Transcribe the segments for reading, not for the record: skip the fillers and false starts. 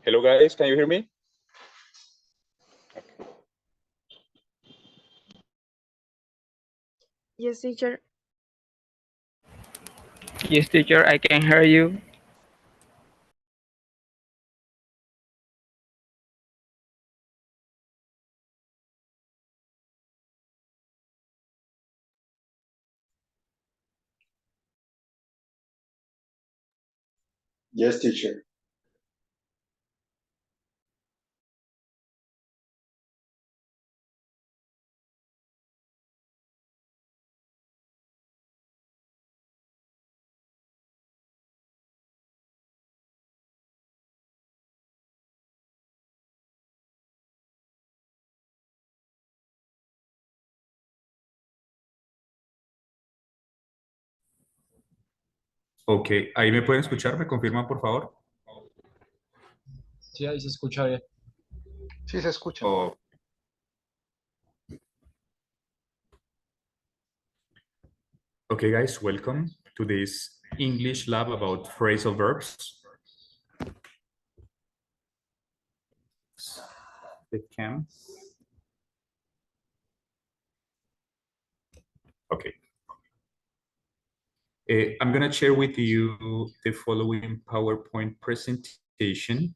Hello guys, can you hear me? Yes, teacher. Yes, teacher, I can hear you. Yes, teacher. Ok, ahí me pueden escuchar, me confirman por favor. Sí, ahí se escucha bien. Sí, se escucha. Oh, okay, guys, welcome to this English lab about phrasal verbs. The cam. Okay. I'm going to share with you the following PowerPoint presentation,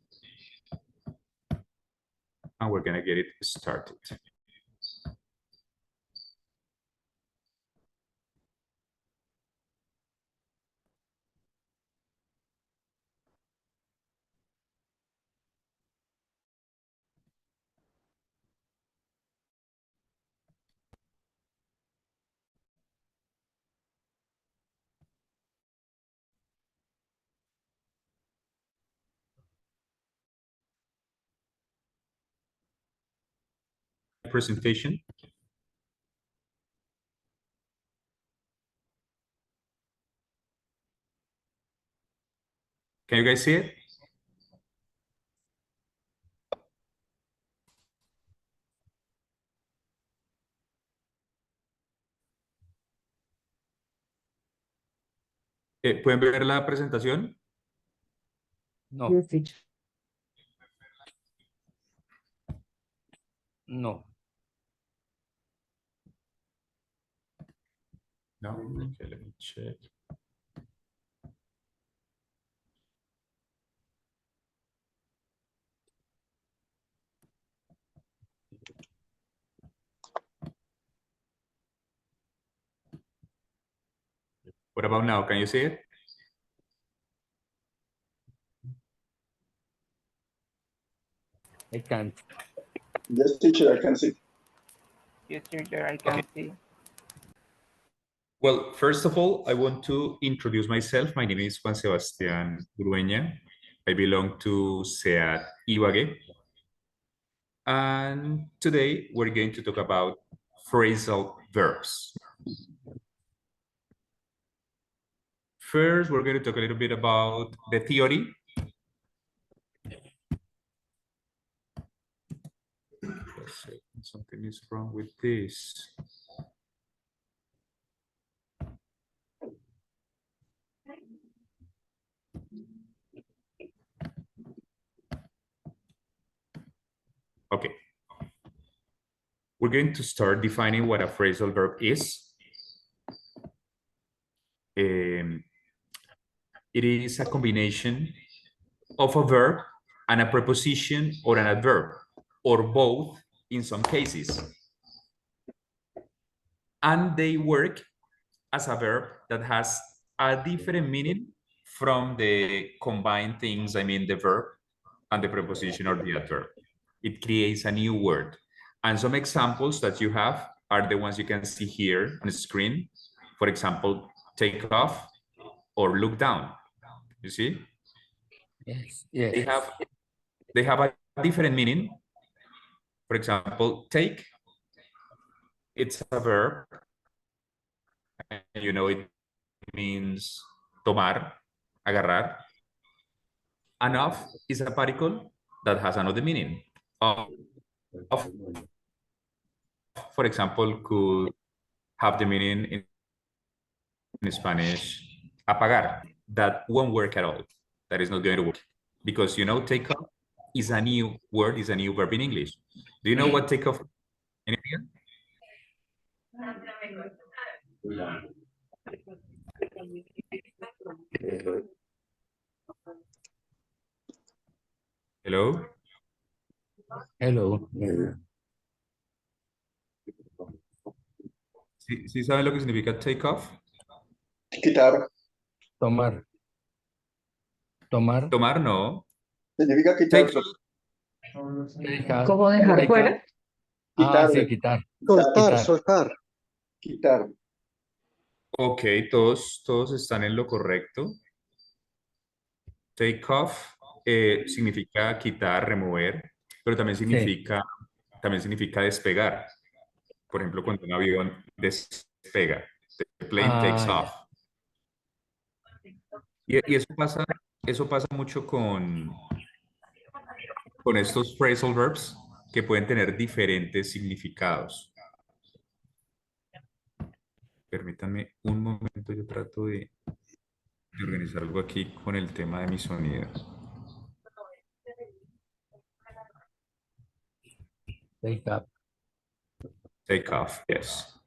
and we're going to get it started. Presentation. Can you guys see it? ¿Pueden ver la presentación? No, Yes, teacher. no. No? Okay, let me check. What about now? Can you see it? I can't. Yes, teacher, I can see. Yes, teacher, I can see. Well, first of all, I want to introduce myself. My name is Juan Sebastián Urueña. I belong to SEAT Ibagué. And today we're going to talk about phrasal verbs. First, we're going to talk a little bit about the theory. Something is wrong with this. Okay. We're going to start defining what a phrasal verb is. It is a combination of a verb and a preposition or an adverb, or both in some cases. And they work as a verb that has a different meaning from the combined things, I mean the verb and the preposition or the adverb. It creates a new word. And some examples that you have are the ones you can see here on the screen. For example, take off or look down. You see? Yes, yes. They have a different meaning. For example, take, it's a verb. And you know it means tomar, agarrar. And off is a particle that has another meaning. Off, for example, could have the meaning in Spanish, apagar. That won't work at all. That is not going to work. Because, you know, take off is a new word, is a new verb in English. Do you know what take off? Anything? Hello? Hello. ¿Sí saben lo que significa take off? Quitar. Tomar. Tomar. Tomar, no. Significa quitar. Take ¿Cómo dejar fuera? Ah, Quitar. sí, quitar. Soltar, Quitar. soltar. Quitar. Ok, todos están en lo correcto. Take off significa quitar, remover, pero también significa despegar. Por ejemplo, cuando un avión despega, the plane takes Ah, off. ya. Y eso pasa mucho con estos phrasal verbs que pueden tener diferentes significados. Permítanme un momento, yo trato de organizar algo aquí con el tema de mis sonidos. Take up. Take off, yes.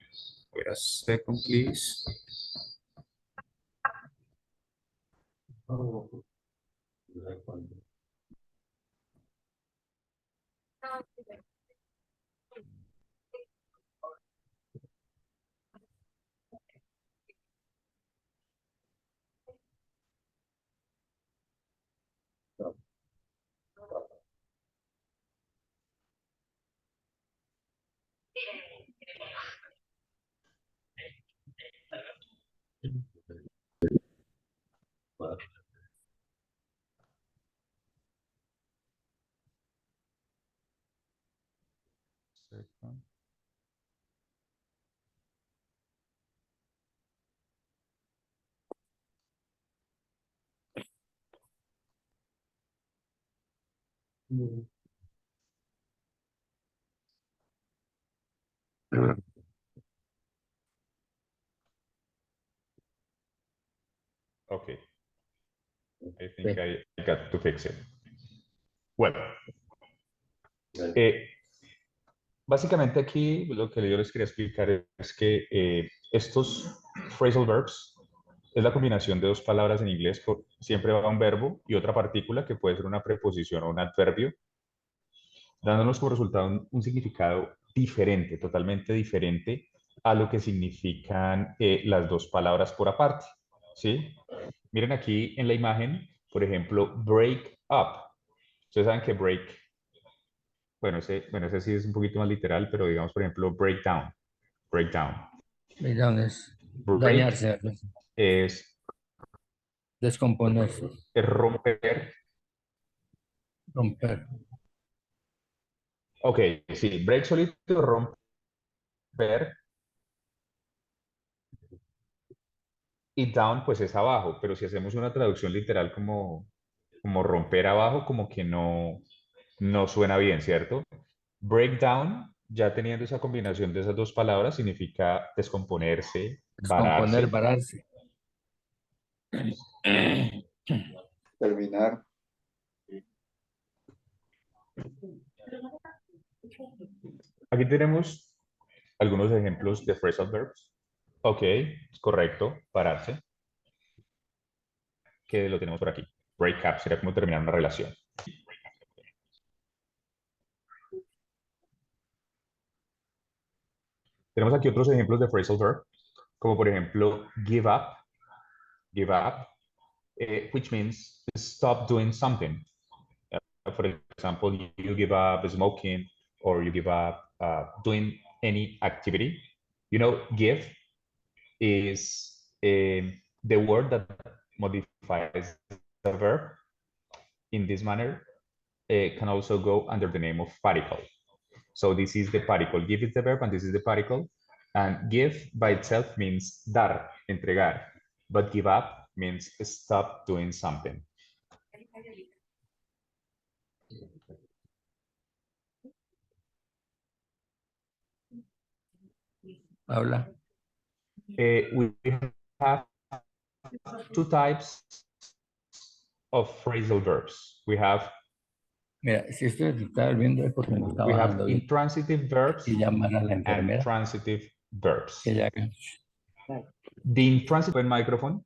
Wait a second, please. Okay. I think I got to fix it. Bueno, básicamente aquí lo que yo les quería explicar es que estos phrasal verbs es la combinación de dos palabras en inglés. Siempre va un verbo y otra partícula que puede ser una preposición o un adverbio, dándonos como resultado un significado diferente, totalmente diferente a lo que significan las dos palabras por aparte. ¿Sí? Miren aquí en la imagen, por ejemplo, break up. Ustedes saben que break, ese sí es un poquito más literal, pero digamos, por ejemplo, breakdown. Breakdown. Breakdown es Break dañarse, es descomponerse, romper. romper. Ok, sí, break solito, romper. Y down, pues es abajo, pero si hacemos una traducción literal como romper abajo, como que no suena bien, ¿cierto? Breakdown, ya teniendo esa combinación de esas dos palabras, significa descomponerse, Descomponer, vararse. vararse. Terminar. Aquí tenemos algunos ejemplos de phrasal verbs. Ok, correcto, pararse, que lo tenemos por aquí. Break up sería como terminar una relación. Tenemos aquí otros ejemplos de phrasal verb, como por ejemplo give up, which means stop doing something. For example, you give up smoking or you give up doing any activity. You know, give is the word that modifies the verb. In this manner, can also go under the name of particle. So this is the particle. Give is the verb and this is the particle. And give by itself means dar, entregar. But give up means stop doing something. Habla. We have two types of phrasal verbs. We have Mira, si esto se está viendo es porque no está We have bajando bien. intransitive verbs Y llamar a la and enfermera transitive verbs. que ya haga. The intransitive microphone.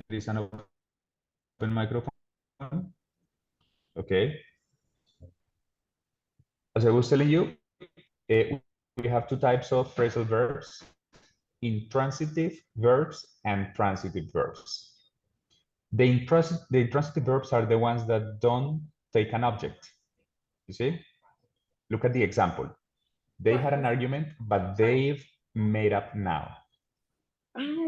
There is an open microphone. Okay. As I was telling you, we have two types of phrasal verbs: intransitive verbs and transitive verbs. The intransitive verbs are the ones that don't take an object. You see? Look at the example. They had an argument, but they've made up now.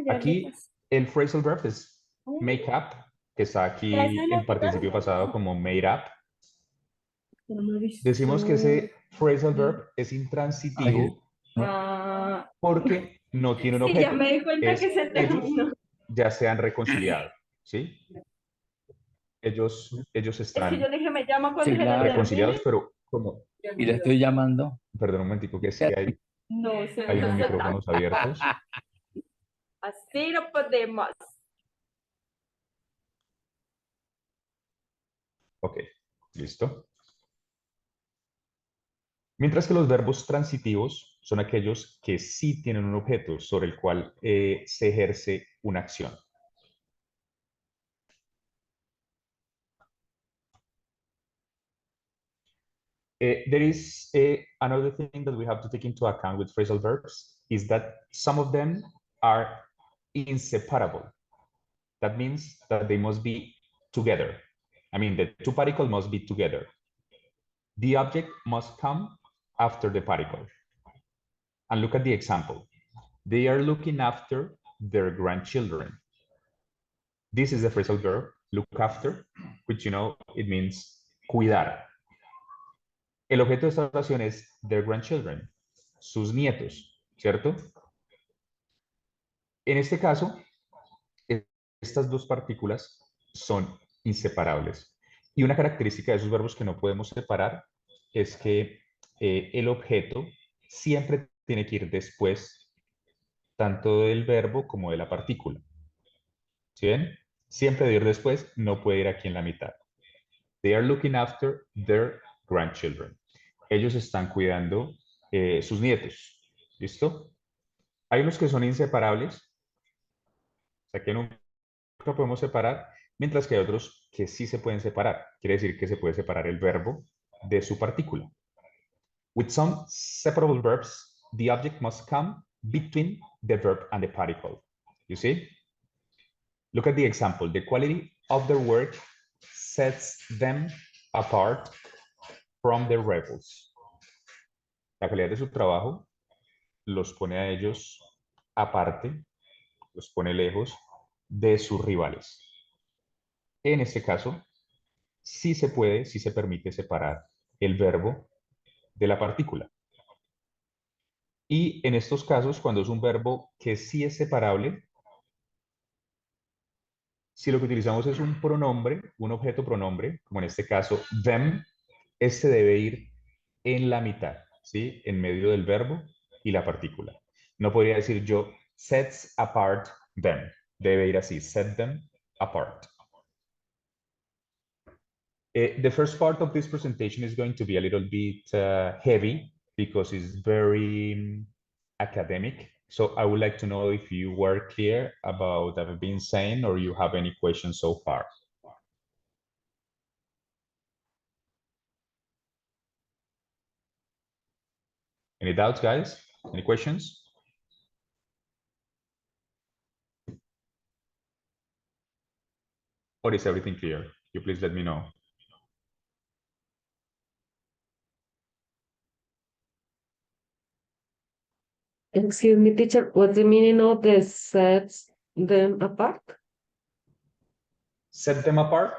Aquí el phrasal verb es make up, que está aquí en participio pasado como made up. Decimos que ese phrasal verb es intransitivo porque no tiene un Sí, ya objeto. me di cuenta que se Ellos terminó. ya se han reconciliado, ¿sí? Ellos Es que están yo dije, me llama cuando Sí, se claro. le reconciliados, termine. pero como, Y le estoy llamando. perdón un momentico, que es que No, se hay unos se micrófonos abiertos. Así lo podemos. Ok, listo. Mientras que los verbos transitivos son aquellos que sí tienen un objeto sobre el cual se ejerce una acción. There is another thing that we have to take into account with phrasal verbs is that some of them are inseparable. That means that they must be together. I mean, the two particles must be together. The object must come after the particle. And look at the example. They are looking after their grandchildren. This is the phrasal verb, look after, which you know, it means cuidar. El objeto de esta oración es their grandchildren, sus nietos, ¿cierto? En este caso, estas dos partículas son inseparables. Y una característica de esos verbos que no podemos separar es que el objeto siempre tiene que ir después tanto del verbo como de la partícula. ¿Sí ven? Siempre debe ir después, no puede ir aquí en la mitad. They are looking after their grandchildren. Ellos están cuidando sus nietos. ¿Listo? Hay unos que son inseparables, o sea que nunca podemos separar, mientras que hay otros que sí se pueden separar. Quiere decir que se puede separar el verbo de su partícula. With some separable verbs, the object must come between the verb and the particle. You see? Look at the example. The quality of their work sets them apart from the rebels. La calidad de su trabajo los pone a ellos aparte, los pone lejos de sus rivales. En este caso, sí se puede, sí se permite separar el verbo de la partícula. Y en estos casos, cuando es un verbo que sí es separable, si lo que utilizamos es un pronombre, un objeto pronombre, como en este caso them, este debe ir en la mitad, ¿sí? En medio del verbo y la partícula. No podría decir yo sets apart them. Debe ir así, set them apart. The first part of this presentation is going to be a little bit heavy because it's very academic. So I would like to know if you were clear about what I've been saying or you have any questions so far. Any doubts, guys? Any questions? Or is everything clear? You please let me know. Excuse me, teacher, what's the meaning of the sets them apart? Set them apart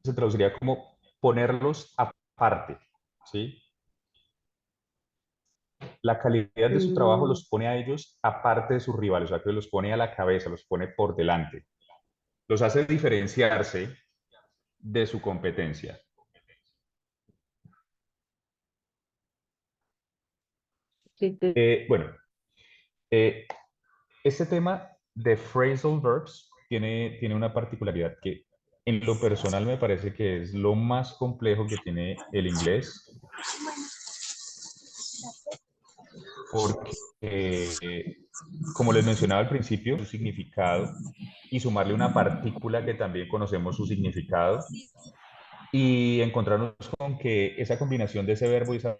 se traduciría como ponerlos aparte, ¿sí? La calidad de su trabajo los pone a ellos aparte de sus rivales, o sea, que los pone a la cabeza, los pone por delante. Los hace diferenciarse de su competencia. Sí, Bueno, Este tema de phrasal verbs tiene una particularidad que en lo personal me parece que es lo más complejo que tiene el inglés, porque, como les mencionaba al principio, su significado y sumarle una partícula que también conocemos su significado y encontrarnos con que esa combinación de ese verbo y esa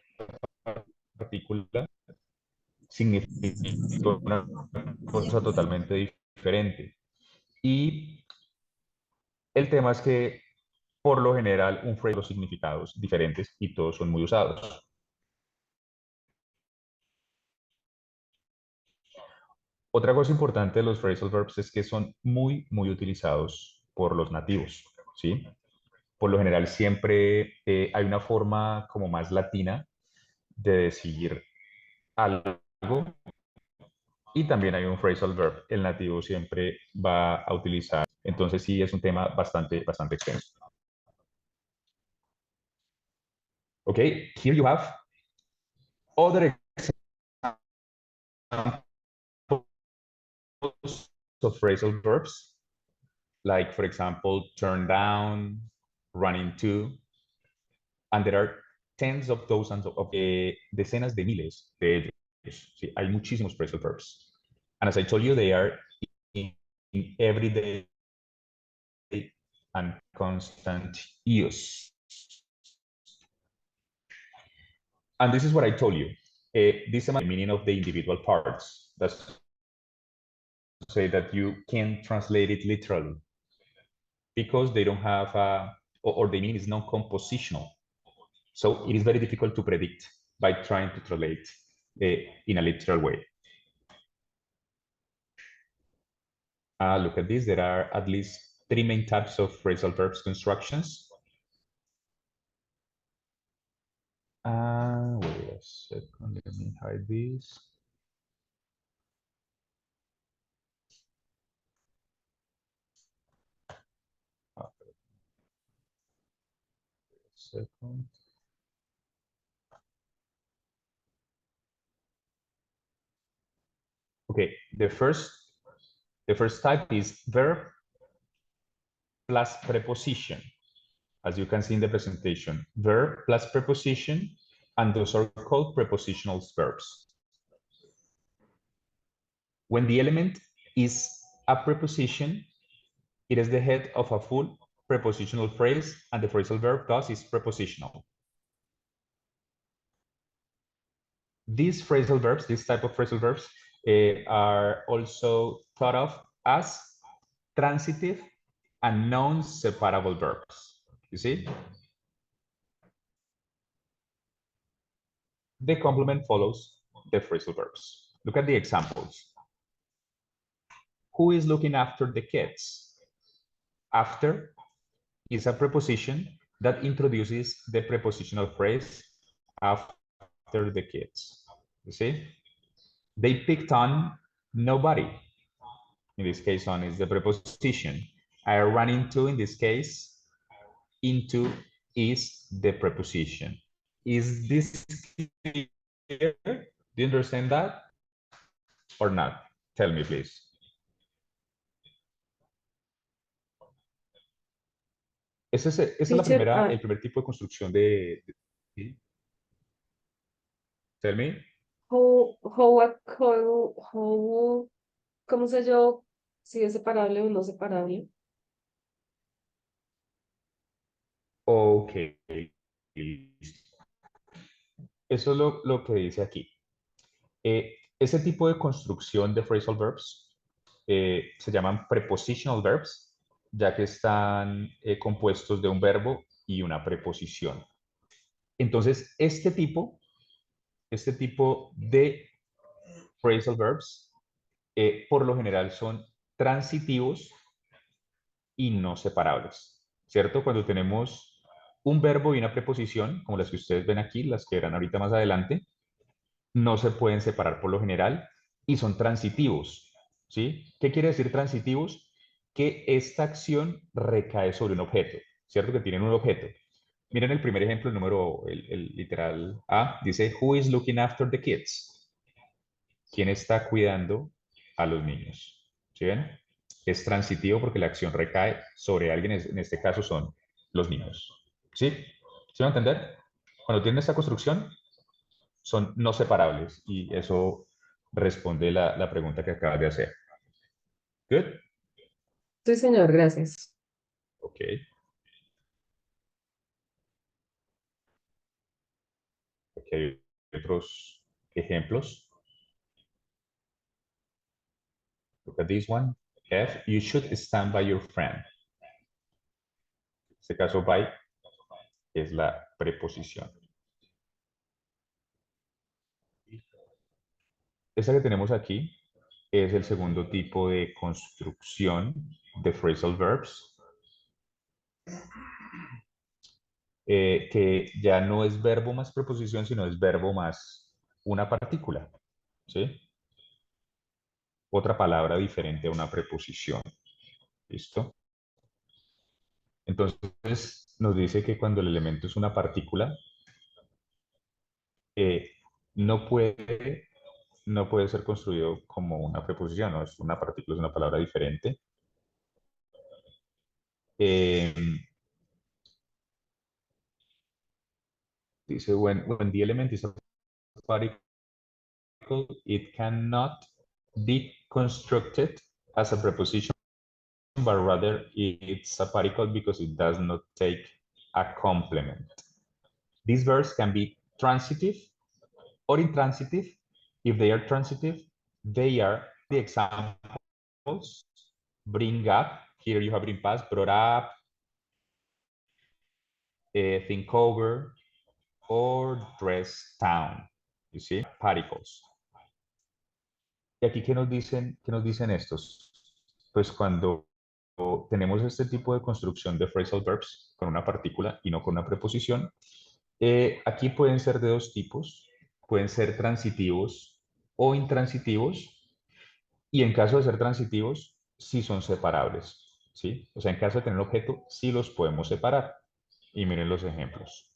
partícula significa una cosa totalmente diferente. Y el tema es que, por lo general, un phrase tiene significados diferentes y todos son muy usados. Otra cosa importante de los phrasal verbs es que son muy utilizados por los nativos, ¿sí? Por lo general siempre hay una forma como más latina de decir algo y también hay un phrasal verb. El nativo siempre va a utilizar. Entonces sí es un tema bastante extenso. Okay, here you have other examples of phrasal verbs, like for example, turn down, run into, and there are tens of thousands of decenas de miles de ellos. Sí, hay muchísimos phrasal verbs. And as I told you, they are in everyday and constant use. And this is what I told you. This is the meaning of the individual parts. That's to say that you can translate it literally because they don't have, or the meaning is non-compositional. So it is very difficult to predict by trying to translate in a literal way. Look at this. There are at least 3 main types of phrasal verbs constructions. Wait a second. Let me hide this. Second. Okay, the first type is verb plus preposition. As you can see in the presentation, verb plus preposition, and those are called prepositional verbs. When the element is a preposition, it is the head of a full prepositional phrase, and the phrasal verb thus is prepositional. These phrasal verbs, this type of phrasal verbs, are also thought of as transitive and non-separable verbs. You see? The complement follows the phrasal verbs. Look at the examples. Who is looking after the kids? After is a preposition that introduces the prepositional phrase after the kids. You see? They picked on nobody. In this case, on is the preposition. I run into, in this case, into is the preposition. Is this clear? Do you understand that or not? Tell me, please. Esa es la Teacher, primera, el primer tipo de construcción ¿sí? Tell me. ¿Cómo sé yo si es separable o no separable? Ok. Eso es lo que dice aquí. Ese tipo de construcción de phrasal verbs se llaman prepositional verbs, ya que están compuestos de un verbo y una preposición. Entonces, este tipo de phrasal verbs, por lo general son transitivos y no separables, ¿cierto? Cuando tenemos un verbo y una preposición, como las que ustedes ven aquí, las que verán ahorita más adelante, no se pueden separar por lo general y son transitivos, ¿sí? ¿Qué quiere decir transitivos? Que esta acción recae sobre un objeto, ¿cierto? Que tienen un objeto. Miren el primer ejemplo, el literal A, dice, who is looking after the kids? ¿Quién está cuidando a los niños. ¿Sí ven? Es transitivo porque la acción recae sobre alguien, en este caso son los niños. ¿Sí? ¿Sí van a entender? Cuando tienen esta construcción, son no separables y eso responde la pregunta que acabas de hacer. Good? Sí, señor, gracias. Ok. Aquí hay otros ejemplos. Look at this one. F, you should stand by your friend. En este caso, by es la preposición. Esta que tenemos aquí es el segundo tipo de construcción de phrasal verbs, que ya no es verbo más preposición, sino es verbo más una partícula, ¿sí? Otra palabra diferente a una preposición, ¿listo? Entonces nos dice que cuando el elemento es una partícula, eh, no puede, no puede ser construido como una preposición, ¿no? Es una partícula, es una palabra diferente. Eh, dice, when the element is a particle, it cannot be constructed as a preposition, but rather it's a particle because it does not take a complement. These verbs can be transitive or intransitive. If they are transitive, they are the examples. Bring up, here you have bring past, brought up, think over, or dress down. You see, particles. Y aquí, qué nos dicen estos? Pues cuando tenemos este tipo de construcción de phrasal verbs con una partícula y no con una preposición, aquí pueden ser de dos tipos, pueden ser transitivos o intransitivos, y en caso de ser transitivos, sí son separables, ¿sí? O sea, en caso de tener objeto, sí los podemos separar. Y miren los ejemplos.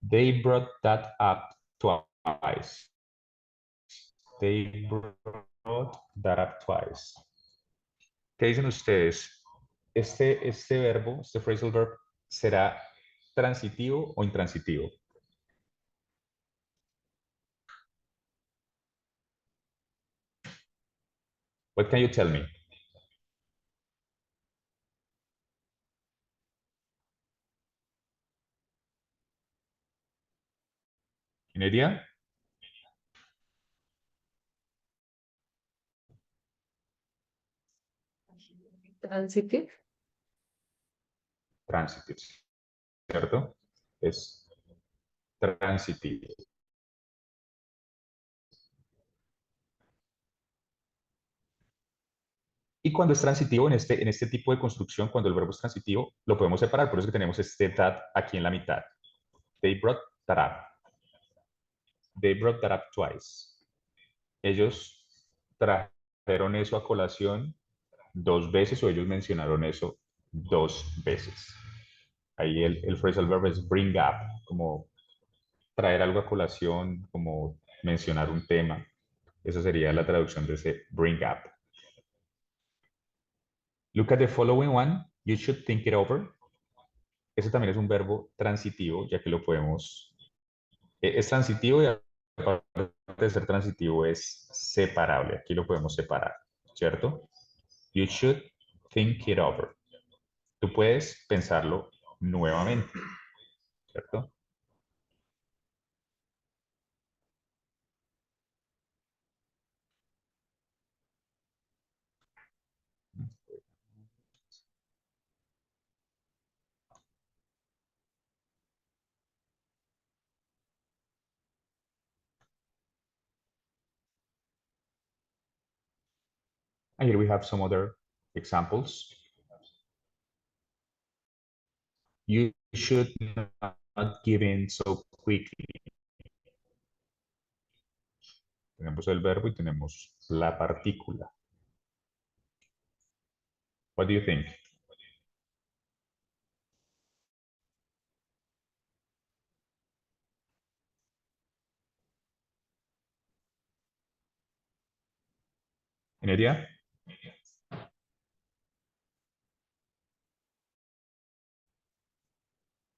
They brought that up twice. They brought that up twice. ¿Qué dicen ustedes? Este verbo, este phrasal verb, ¿será transitivo o intransitivo? What can you tell me? Any idea? Transitive. Transitive, ¿cierto? Es transitivo. Y cuando es transitivo, en este tipo de construcción, cuando el verbo es transitivo, lo podemos separar. Por eso que tenemos este that aquí en la mitad. They brought that up. They brought that up twice. Ellos trajeron eso a colación dos veces o ellos mencionaron eso dos veces. Ahí el phrasal verb es bring up, como traer algo a colación, como mencionar un tema. Esa sería la traducción de ese bring up. Look at the following one. You should think it over. Ese también es un verbo transitivo, ya que lo podemos... es transitivo y aparte de ser transitivo es separable. Aquí lo podemos separar, ¿cierto? You should think it over. Tú puedes pensarlo nuevamente, ¿cierto? And here we have some other examples. You should not give in so quickly. Tenemos el verbo y tenemos la partícula. What do you think? idea?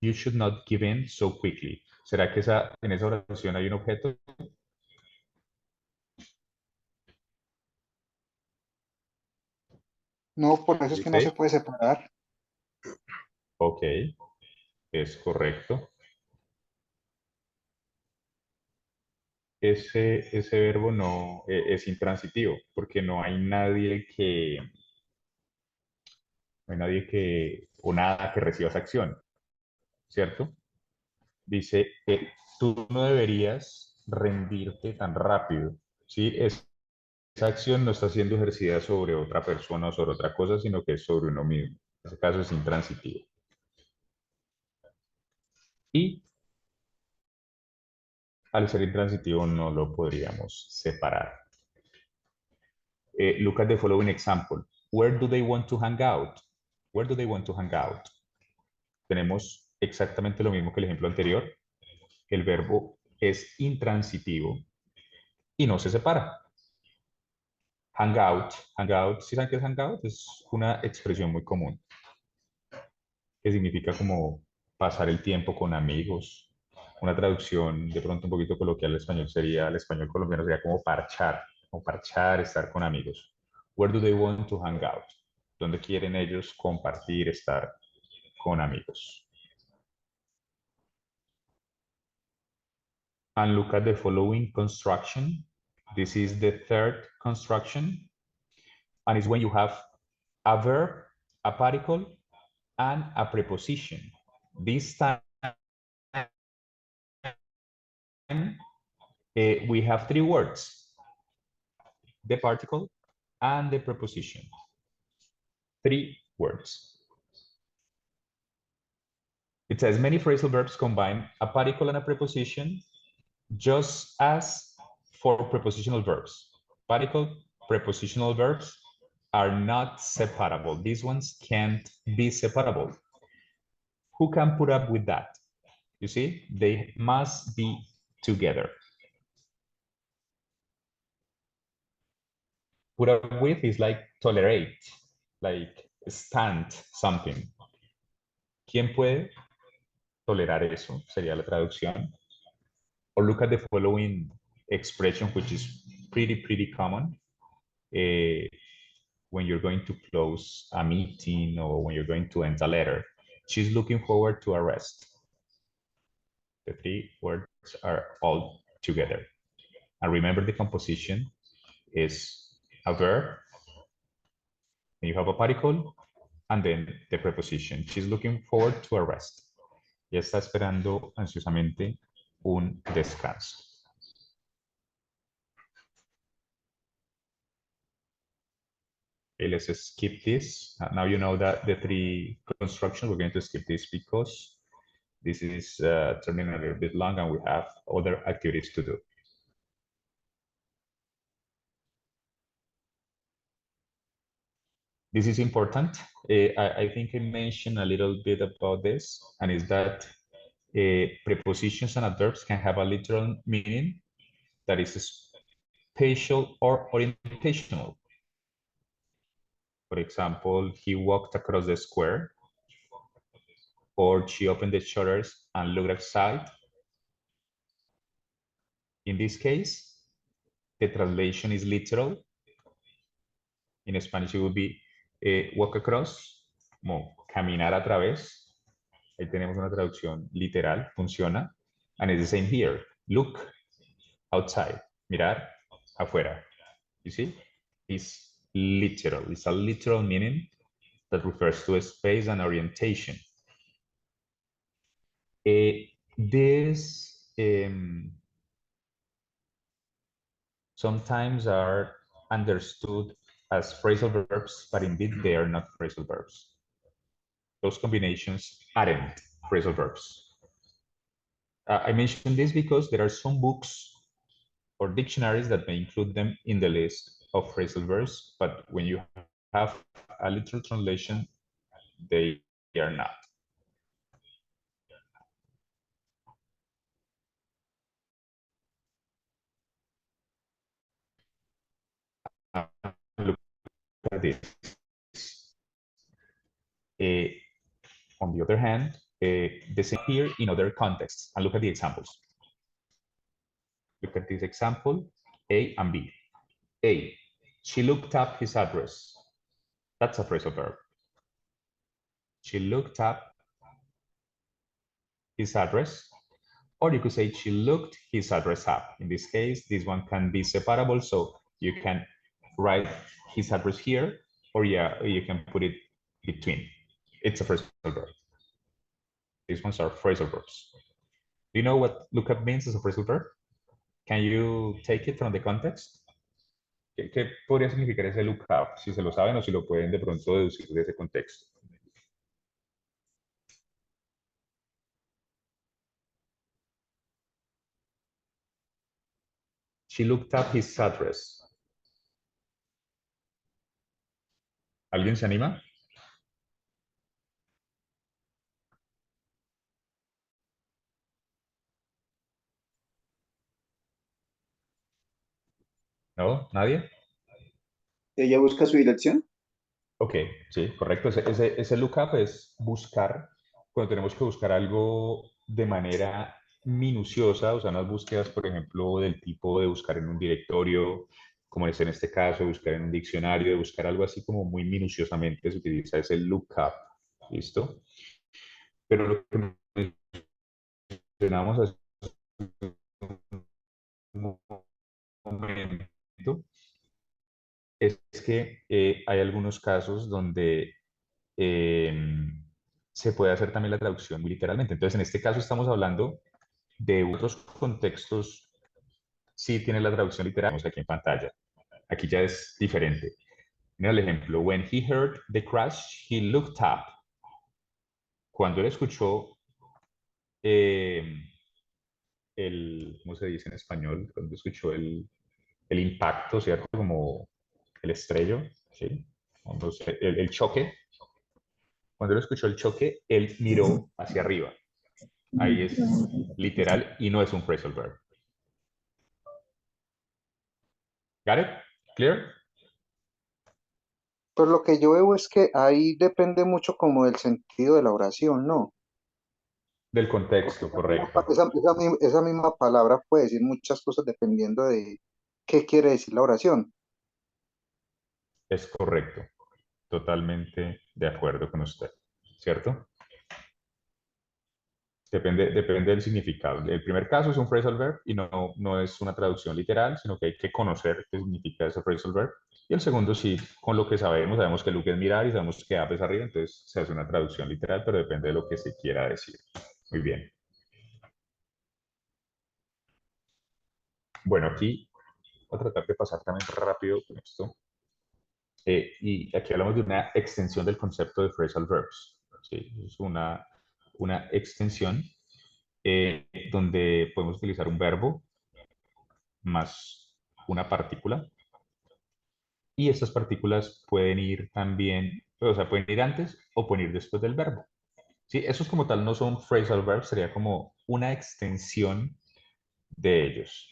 You should not give in so quickly. ¿Será que en esa oración hay un objeto? No, por eso es que no se puede separar. Ok, es correcto. Ese verbo no es intransitivo, porque no hay nadie o nada que reciba esa acción, ¿cierto? Dice, tú no deberías rendirte tan rápido, ¿sí? Esa acción no está siendo ejercida sobre otra persona o sobre otra cosa, sino que es sobre uno mismo. En ese caso es intransitivo. Y al ser intransitivo no lo podríamos separar. Look at the following example. Where do they want to hang out? Where do they want to hang out? Tenemos exactamente lo mismo que el ejemplo anterior. El verbo es intransitivo y no se separa. Hangout, ¿sí saben qué es hangout? Es una expresión muy común que significa como pasar el tiempo con amigos. Una traducción de pronto un poquito coloquial al español sería, al español colombiano sería como parchar, estar con amigos. Where do they want to hang out? ¿Dónde quieren ellos compartir, estar con amigos? And look at the following construction. This is the third construction. And it's when you have a verb, a particle, and a preposition. This time, we have three words, the particle and the preposition. Three words. It says many phrasal verbs combine a particle and a preposition just as for prepositional verbs. Particle, prepositional verbs are not separable. These ones can't be separable. Who can put up with that? You see, they must be together. Put up with is like tolerate, like stand something. ¿Quién puede tolerar eso? Sería la traducción. Or look at the following expression, which is pretty common. When you're going to close a meeting or when you're going to end a letter. She's looking forward to a rest. The three words are all together. And remember the composition is a verb, and you have a particle, and then the preposition. She's looking forward to a rest. Ya está esperando ansiosamente un descanso. Okay, let's skip this. Now you know that the three constructions, we're going to skip this because this is turning a little bit long and we have other activities to do. This is important. I think I mentioned a little bit about this, and is that prepositions and adverbs can have a literal meaning that is spatial or orientational. For example, he walked across the square, or she opened the shutters and looked outside. In this case, the translation is literal. In Spanish, it would be walk across, como caminar a través. Ahí tenemos una traducción literal, funciona. And it's the same here. Look outside, mirar afuera. You see? It's literal. It's a literal meaning that refers to a space and orientation. This sometimes are understood as phrasal verbs, but indeed they are not phrasal verbs. Those combinations aren't phrasal verbs. I mention this because there are some books or dictionaries that may include them in the list of phrasal verbs, but when you have a literal translation, they are not. this. On the other hand, the same here in other contexts. And look at the examples. Look at this example, A and B. A, she looked up his address. That's a phrasal verb. She looked up his address, or you could say she looked his address up. In this case, this one can be separable, so you can write his address here, or yeah, you can put it between. It's a phrasal verb. These ones are phrasal verbs. Do you know what look up means as a phrasal verb? Can you take it from the context? ¿Qué podría significar ese look up? Si se lo saben o si lo pueden de pronto deducir de ese contexto. She looked up his address. ¿Alguien se anima? ¿No? ¿Nadie? ¿Ella busca su dirección? Ok, sí, correcto. Ese lookup es buscar, cuando tenemos que buscar algo de manera minuciosa, o sea, unas búsquedas, por ejemplo, del tipo de buscar en un directorio, como es en este caso, buscar en un diccionario, de buscar algo así como muy minuciosamente, se utiliza ese lookup, ¿listo? Pero lo que mencionamos hace un momento es que hay algunos casos donde se puede hacer también la traducción muy literalmente. Entonces, en este caso estamos hablando de otros contextos, sí tiene la traducción literal, vemos aquí en pantalla. Aquí ya es diferente. Mira el ejemplo. When he heard the crash, he looked up. Cuando él escuchó ¿cómo se dice en español? Cuando escuchó el impacto, ¿cierto? Como el estrello, ¿sí? El choque. Cuando él escuchó el choque, él miró hacia arriba. Ahí es literal y no es un phrasal verb. Got it? Clear? Pues lo que yo veo es que ahí depende mucho como del sentido de la oración, ¿no? Del Porque contexto, correcto. esa misma palabra puede decir muchas cosas dependiendo de qué quiere decir la oración. Es correcto. Totalmente de acuerdo con usted. ¿Cierto? Depende del significado. El primer caso es un phrasal verb y no es una traducción literal, sino que hay que conocer qué significa ese phrasal verb. Y el segundo sí, con lo que sabemos que look es mirar y sabemos que up es arriba, entonces se hace una traducción literal, pero depende de lo que se quiera decir. Muy bien. Bueno, aquí voy a tratar de pasar también rápido con esto. Y aquí hablamos de una extensión del concepto de phrasal verbs. ¿Sí? Es una extensión donde podemos utilizar un verbo más una partícula. Y estas partículas pueden ir también, o sea, pueden ir antes o pueden ir después del verbo. ¿Sí? Esos como tal no son phrasal verbs, sería como una extensión de ellos.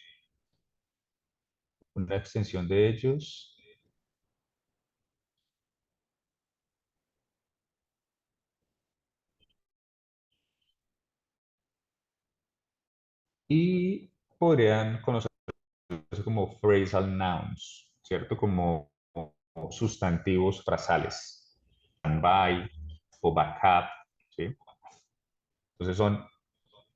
Una extensión de ellos. Y podrían conocerse como phrasal nouns, ¿cierto? Como sustantivos frasales. By o backup, ¿sí? Entonces son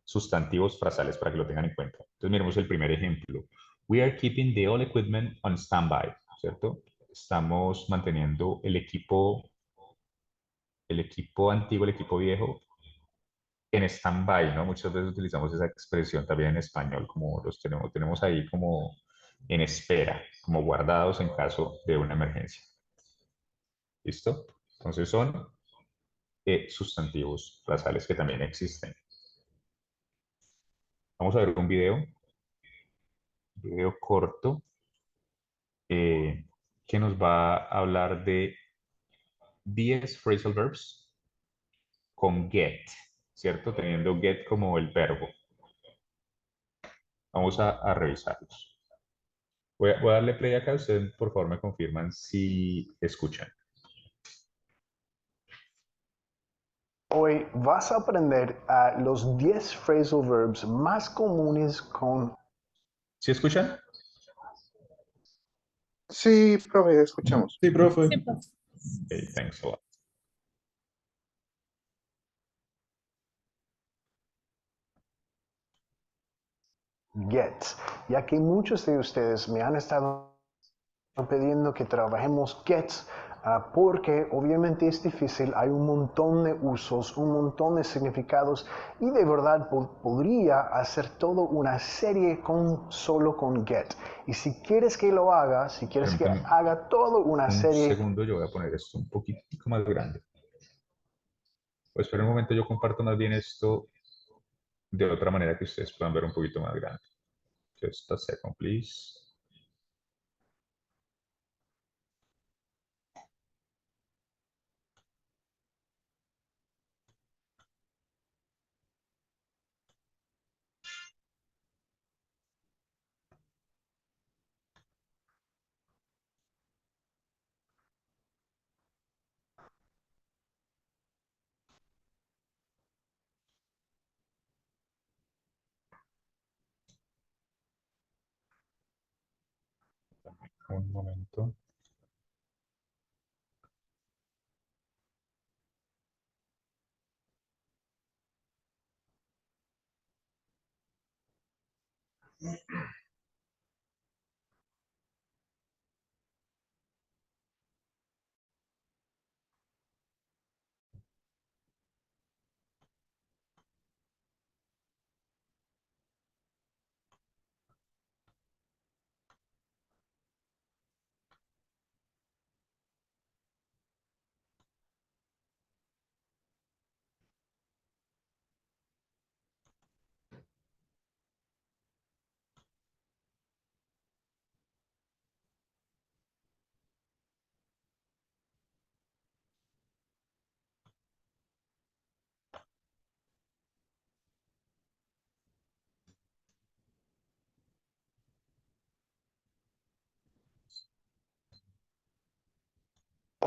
sustantivos frasales para que lo tengan en cuenta. Entonces miremos el primer ejemplo. We are keeping the all equipment on standby, ¿cierto? Estamos manteniendo el equipo antiguo, el equipo viejo en stand-by, ¿no? Muchas veces utilizamos esa expresión también en español, como los tenemos ahí como en espera, como guardados en caso de una emergencia. ¿Listo? Entonces son sustantivos frasales que también existen. Vamos a ver un video corto, que nos va a hablar de 10 phrasal verbs con get, ¿cierto? Teniendo get como el verbo. Vamos a revisarlos. Voy a darle play acá. Ustedes, por favor, me confirman si escuchan. Hoy vas a aprender los 10 phrasal verbs más comunes con... ¿Sí escuchan? Sí, profe, escuchamos. Sí, profe. Okay, thanks a lot. Get, ya que muchos de ustedes me han estado pidiendo que trabajemos gets porque obviamente es difícil, hay un montón de usos, un montón de significados y de verdad podría hacer toda una serie solo con get. Y si quieres que lo haga, si quieres que Permítame haga toda una un serie... segundo, yo voy a poner esto un poquitico más grande. Pues espera un momento, yo comparto más bien esto de otra manera que ustedes puedan ver un poquito más grande. Just a second, please. Un momento.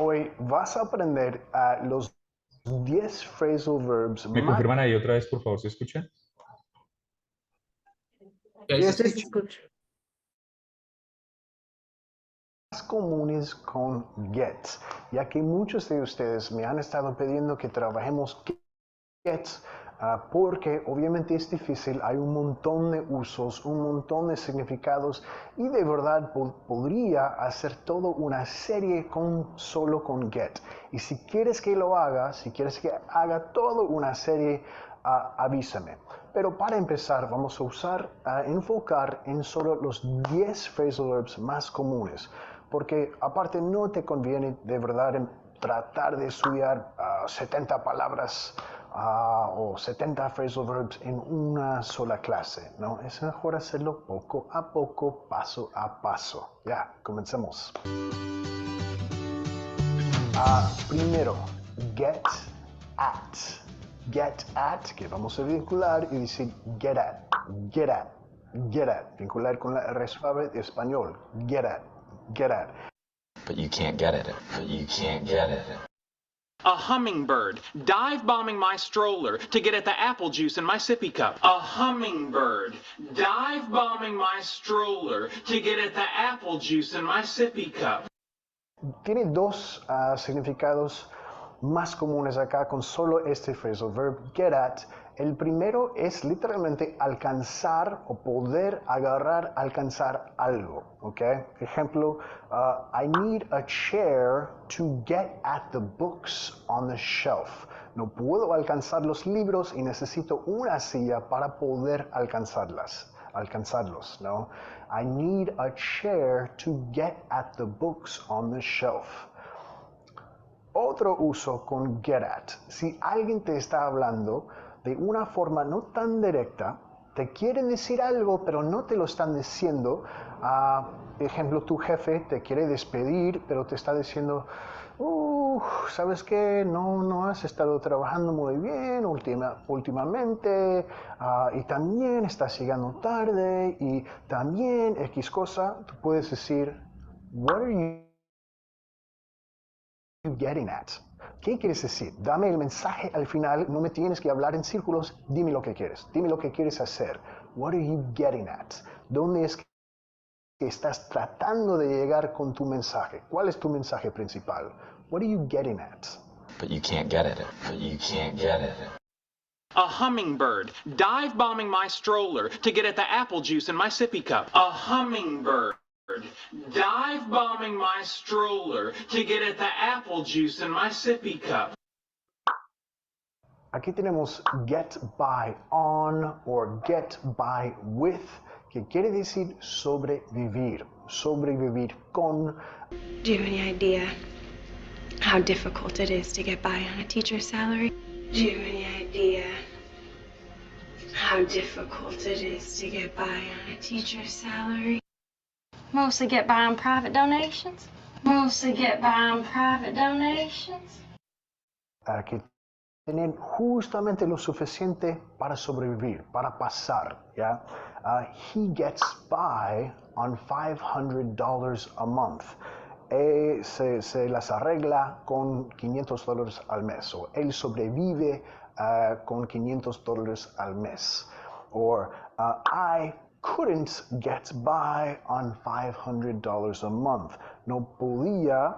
Hoy vas a aprender los 10 phrasal verbs ¿Me más... confirman ahí otra vez, por favor, si escuchan? Yes, Sí, se teacher. escucha. comunes con gets, ya que muchos de ustedes me han estado pidiendo que trabajemos gets porque obviamente es difícil, hay un montón de usos, un montón de significados y de verdad podría hacer toda una serie solo con get. Y si quieres que lo haga, si quieres que haga toda una serie, avísame. Pero para empezar vamos a enfocar en solo los 10 phrasal verbs más comunes, porque aparte no te conviene de verdad tratar de estudiar 70 palabras o 70 phrasal verbs en una sola clase, ¿no? Es mejor hacerlo poco a poco, paso a paso. Ya, comencemos. Primero, get at. Get at, que vamos a vincular y decir get at, get at, get at. Vincular con la R suave de español. Get at, get at. But you can't get it. But you can't get it. A hummingbird dive bombing my stroller to get at the apple juice in my sippy cup. A hummingbird dive bombing my stroller to get at the apple juice in my sippy cup. Tiene dos significados más comunes acá con solo este phrasal verb get at. El primero es literalmente alcanzar o poder agarrar, alcanzar algo, ¿ok? Ejemplo, I need a chair to get at the books on the shelf. No puedo alcanzar los libros y necesito una silla para poder alcanzarlos, ¿no? I need a chair to get at the books on the shelf. Otro uso con get at. Si alguien te está hablando de una forma no tan directa, te quieren decir algo pero no te lo están diciendo, ejemplo, tu jefe te quiere despedir, pero te está diciendo, ¿sabes qué? No has estado trabajando muy bien últimamente, y también estás llegando tarde, y también X cosa. Tú puedes decir, what are you getting at? ¿Qué quieres decir? Dame el mensaje al final, no me tienes que hablar en círculos, dime lo que quieres, dime lo que quieres hacer. What are you getting at? ¿Dónde es que estás tratando de llegar con tu mensaje? ¿Cuál es tu mensaje principal? What are you getting at? But you can't get it. But you can't get it. A hummingbird dive bombing my stroller to get at the apple juice in my sippy cup. A hummingbird dive bombing my stroller to get at the apple juice in my sippy cup. Aquí tenemos get by on or get by with, que quiere decir sobrevivir, sobrevivir con. Do you have any idea how difficult it is to get by on a teacher's salary? Do you have any idea how difficult it is to get by on a teacher's salary? Mostly get by on private donations. Mostly get by on private donations. Que tener justamente lo suficiente para sobrevivir, para pasar, ¿ya? He gets by on $500 a month. Se las arregla con $500 al mes, o él sobrevive con $500 al mes. Or I couldn't get by on $500 a month. No podía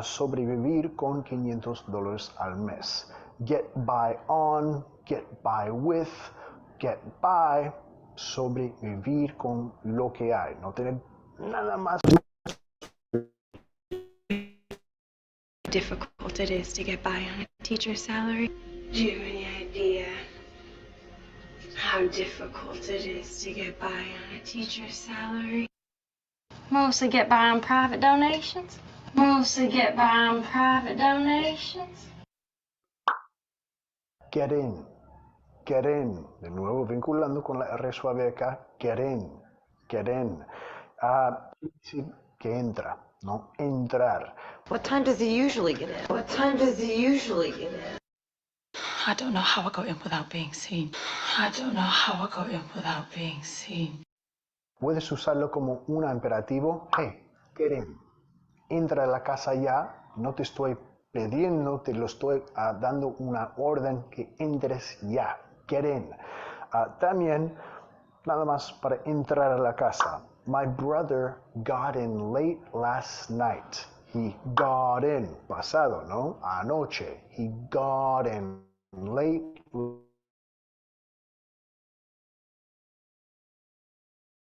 sobrevivir con $500 al mes. Get by on, get by with, get by, sobrevivir con lo que hay. No tener nada más. Difficult it is to get by on a teacher's salary. Do you have any idea how difficult it is to get by on a teacher's salary? Mostly get by on private donations. Mostly get by on private donations. Get in. Get in. De nuevo vinculando con la R suave acá. Get in. Get in. Sí, que entra, ¿no? Entrar. What time does he usually get in? What time does he usually get in? I don't know how I got in without being seen. I don't know how I got in without being seen. Puedes usarlo como un imperativo. Hey, get in. Entra a la casa ya. No te estoy pidiendo, te lo estoy dando una orden que entres ya. Get in. También, nada más para entrar a la casa. My brother got in late last night. He got in. Pasado, ¿no? Anoche. He got in late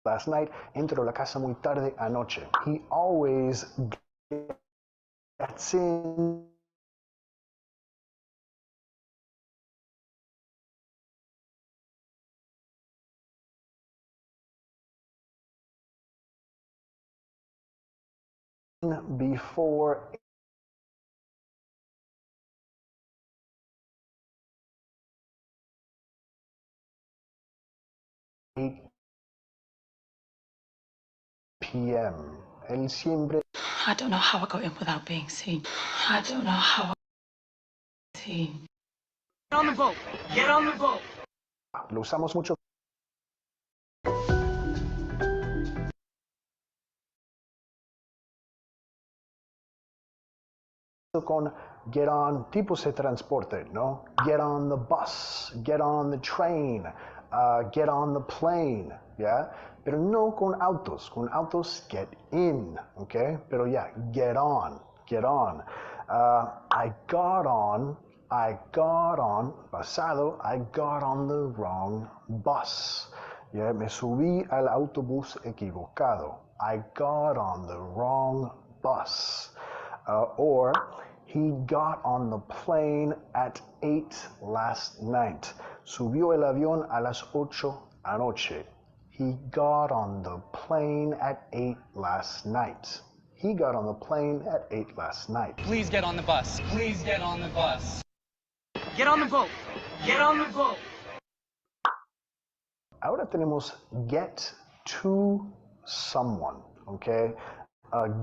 last night. Entró a la casa muy tarde anoche. He always gets in before 8 p.m. Él siempre. I don't know how I got in without being seen. I don't know how I got seen. Get on the boat! Get on the boat! Lo usamos mucho con get on tipos de transporte, ¿no? Get on the bus, get on the train, get on the plane, ¿ya? Pero no con autos get in, ¿ok? Pero ya, get on, I got on, pasado, I got on the wrong bus. ¿Ya? Me subí al autobús equivocado. I got on the wrong bus. Or he got on the plane at 8 last night. Subió el avión a las 8 anoche. He got on the plane at 8 last night. He got on the plane at 8 last night. Please get on the bus. Please get on the bus. Get on the boat. Get on the boat. Ahora tenemos get to someone, ¿ok?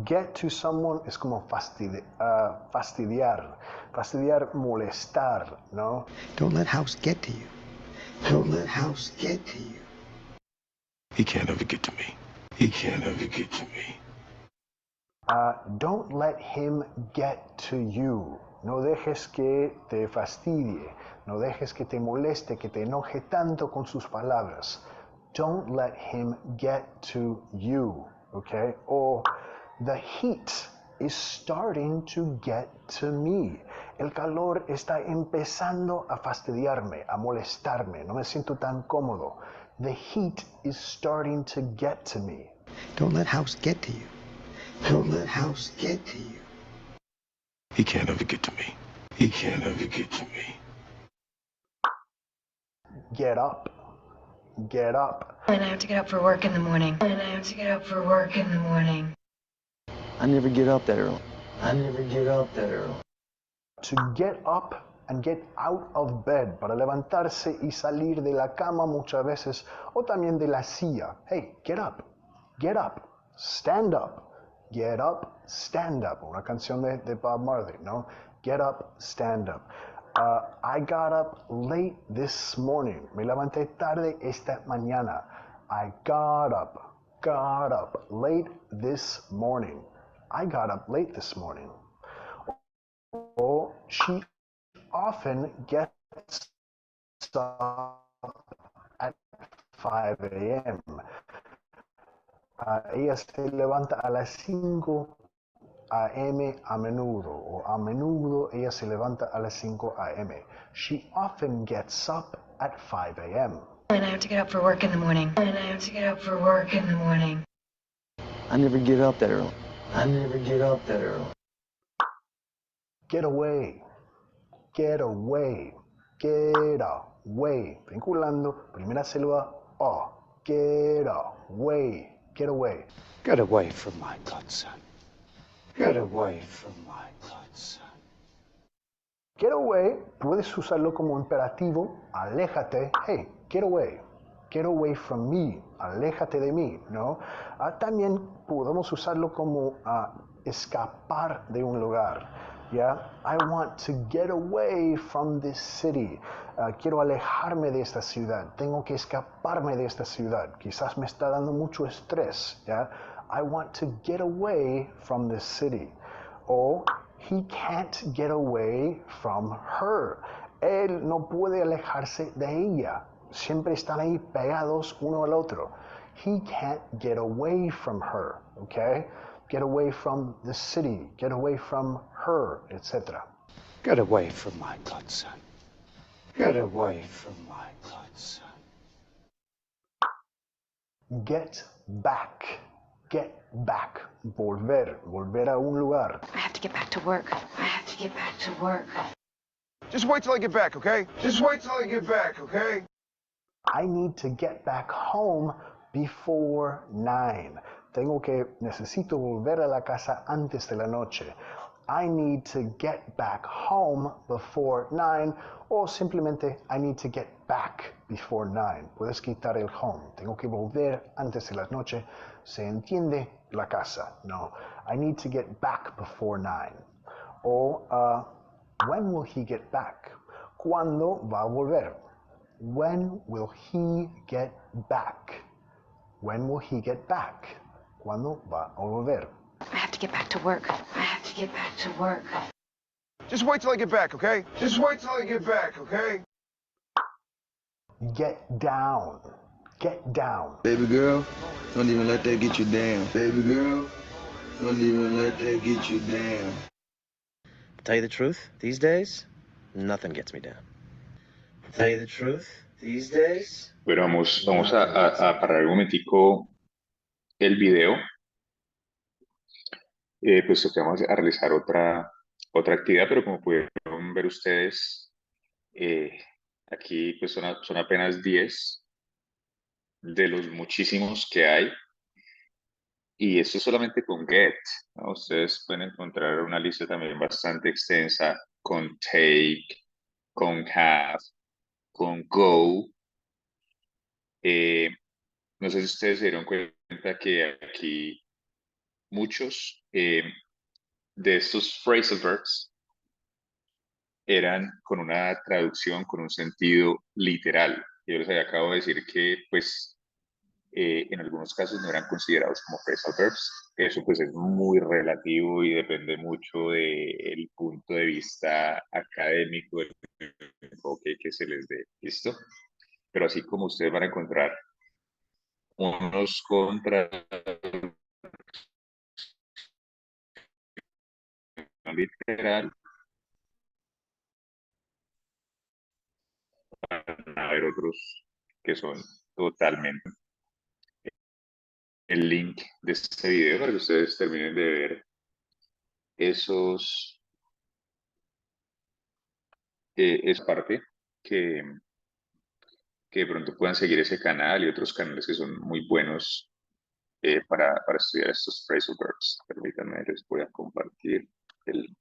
Get to someone es como fastidiar, molestar, ¿no? Don't let House get to you. Don't let House get to you. He can't ever get to me. He can't ever get to me. Don't let him get to you. No dejes que te fastidie. No dejes que te moleste, que te enoje tanto con sus palabras. Don't let him get to you. Okay? Or the heat is starting to get to me. El calor está empezando a fastidiarme, a molestarme. No me siento tan cómodo. The heat is starting to get to me. Don't let House get to you. Don't let House get to you. He can't ever get to me. He can't ever get to me. Get up. Get up. And I have to get up for work in the morning. And I have to get up for work in the morning. I never get up that early. I never get up that early. To get up and get out of bed, para levantarse y salir de la cama muchas veces, o también de la silla. Hey, get up, stand up, get up, stand up. Una canción de Bob Marley, ¿no? Get up, stand up. I got up late this morning. Me levanté tarde esta mañana. I got up late this morning. I got up late this morning. Or she often gets up at 5 a.m. Ella se levanta a las 5 a.m. a menudo, o a menudo ella se levanta a las 5 a.m. She often gets up at 5 a.m. And I have to get up for work in the morning. And I have to get up for work in the morning. I never get up that early. I never get up that early. Get away. Get away. Get away. Vinculando, primera sílaba, o. Get away. Get away. Get away from my godson. Get away from my godson. Get away, puedes usarlo como imperativo, aléjate. Hey, get away. Get away from me. Aléjate de mí, ¿no? También podemos usarlo como escapar de un lugar. ¿Ya? I want to get away from this city. Quiero alejarme de esta ciudad. Tengo que escaparme de esta ciudad. Quizás me está dando mucho estrés. ¿Ya? I want to get away from this city. O he can't get away from her. Él no puede alejarse de ella. Siempre están ahí pegados uno al otro. He can't get away from her. Okay? Get away from the city, get away from her, etc. Get away from my godson. Get away from my godson. Get back. Get back. Volver. Volver a un lugar. I have to get back to work. I have to get back to work. Just wait till I get back, okay? Just wait till I get back, okay? I need to get back home before 9. Necesito volver a la casa antes de la noche. I need to get back home before 9, o simplemente I need to get back before 9. Puedes quitar el home. Tengo que volver antes de la noche. Se entiende la casa. No. I need to get back before 9. O when will he get back? ¿Cuándo va a volver? When will he get back? When will he get back? ¿Cuándo va a volver? I have to get back to work. I have to get back to work. Just wait till I get back, okay? Just wait till I get back, okay? Get down. Get down. Baby girl, don't even let that get you down. Baby girl, don't even let that get you down. Tell you the truth, these days, nothing gets me down. Tell you the truth, these days. Bueno, vamos a parar un momentico el video. Puesto que vamos a realizar otra actividad, pero como pudieron ver ustedes, aquí pues son apenas 10 de los muchísimos que hay. Y esto es solamente con get, ¿no? Ustedes pueden encontrar una lista también bastante extensa con take, con have, con go. No sé si ustedes se dieron cuenta que aquí muchos de estos phrasal verbs eran con una traducción, con un sentido literal. Yo les acabo de decir que, pues, en algunos casos no eran considerados como phrasal verbs. Eso, pues, es muy relativo y depende mucho del punto de vista académico, del enfoque que se les dé. ¿Listo? Pero así como ustedes van a encontrar unos contra literal, van a haber otros que son totalmente. El link de este video para que ustedes terminen de ver esos, esa parte que, que de pronto puedan seguir ese canal y otros canales que son muy buenos para estudiar estos phrasal verbs. Permítanme, les voy a compartir el link.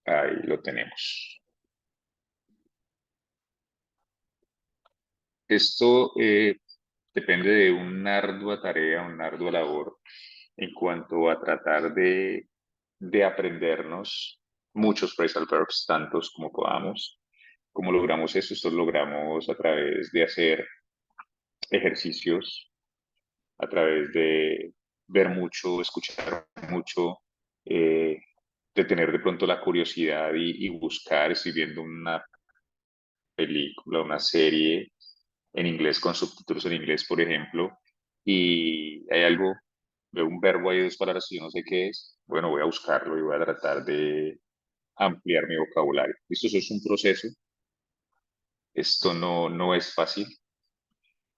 Ahí lo tenemos. Esto depende de una ardua tarea, una ardua labor en cuanto a tratar de aprendernos muchos phrasal verbs, tantos como podamos. ¿Cómo logramos eso? Esto lo logramos a través de hacer ejercicios, a través de ver mucho, escuchar mucho, de tener de pronto la curiosidad y buscar. Estoy viendo una película, una serie en inglés con subtítulos en inglés, por ejemplo, y hay algo, veo un verbo ahí, dos palabras y yo no sé qué es. Bueno, voy a buscarlo y voy a tratar de ampliar mi vocabulario. Esto es un proceso. Esto no es fácil.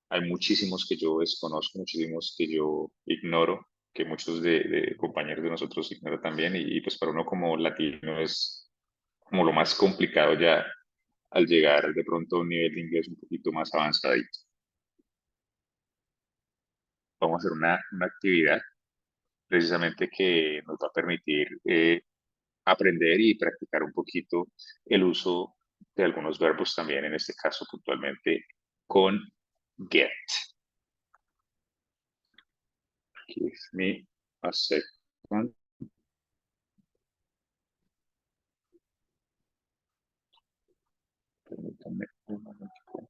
Hay muchísimos que yo desconozco, muchísimos que yo ignoro, que muchos de compañeros de nosotros ignoran también, y pues para uno como latino es como lo más complicado ya al llegar de pronto a un nivel de inglés un poquito más avanzadito. Vamos a hacer una actividad precisamente que nos va a permitir aprender y practicar un poquito el uso de algunos verbos también, en este caso puntualmente con get. Give me a second. Permítanme un momento.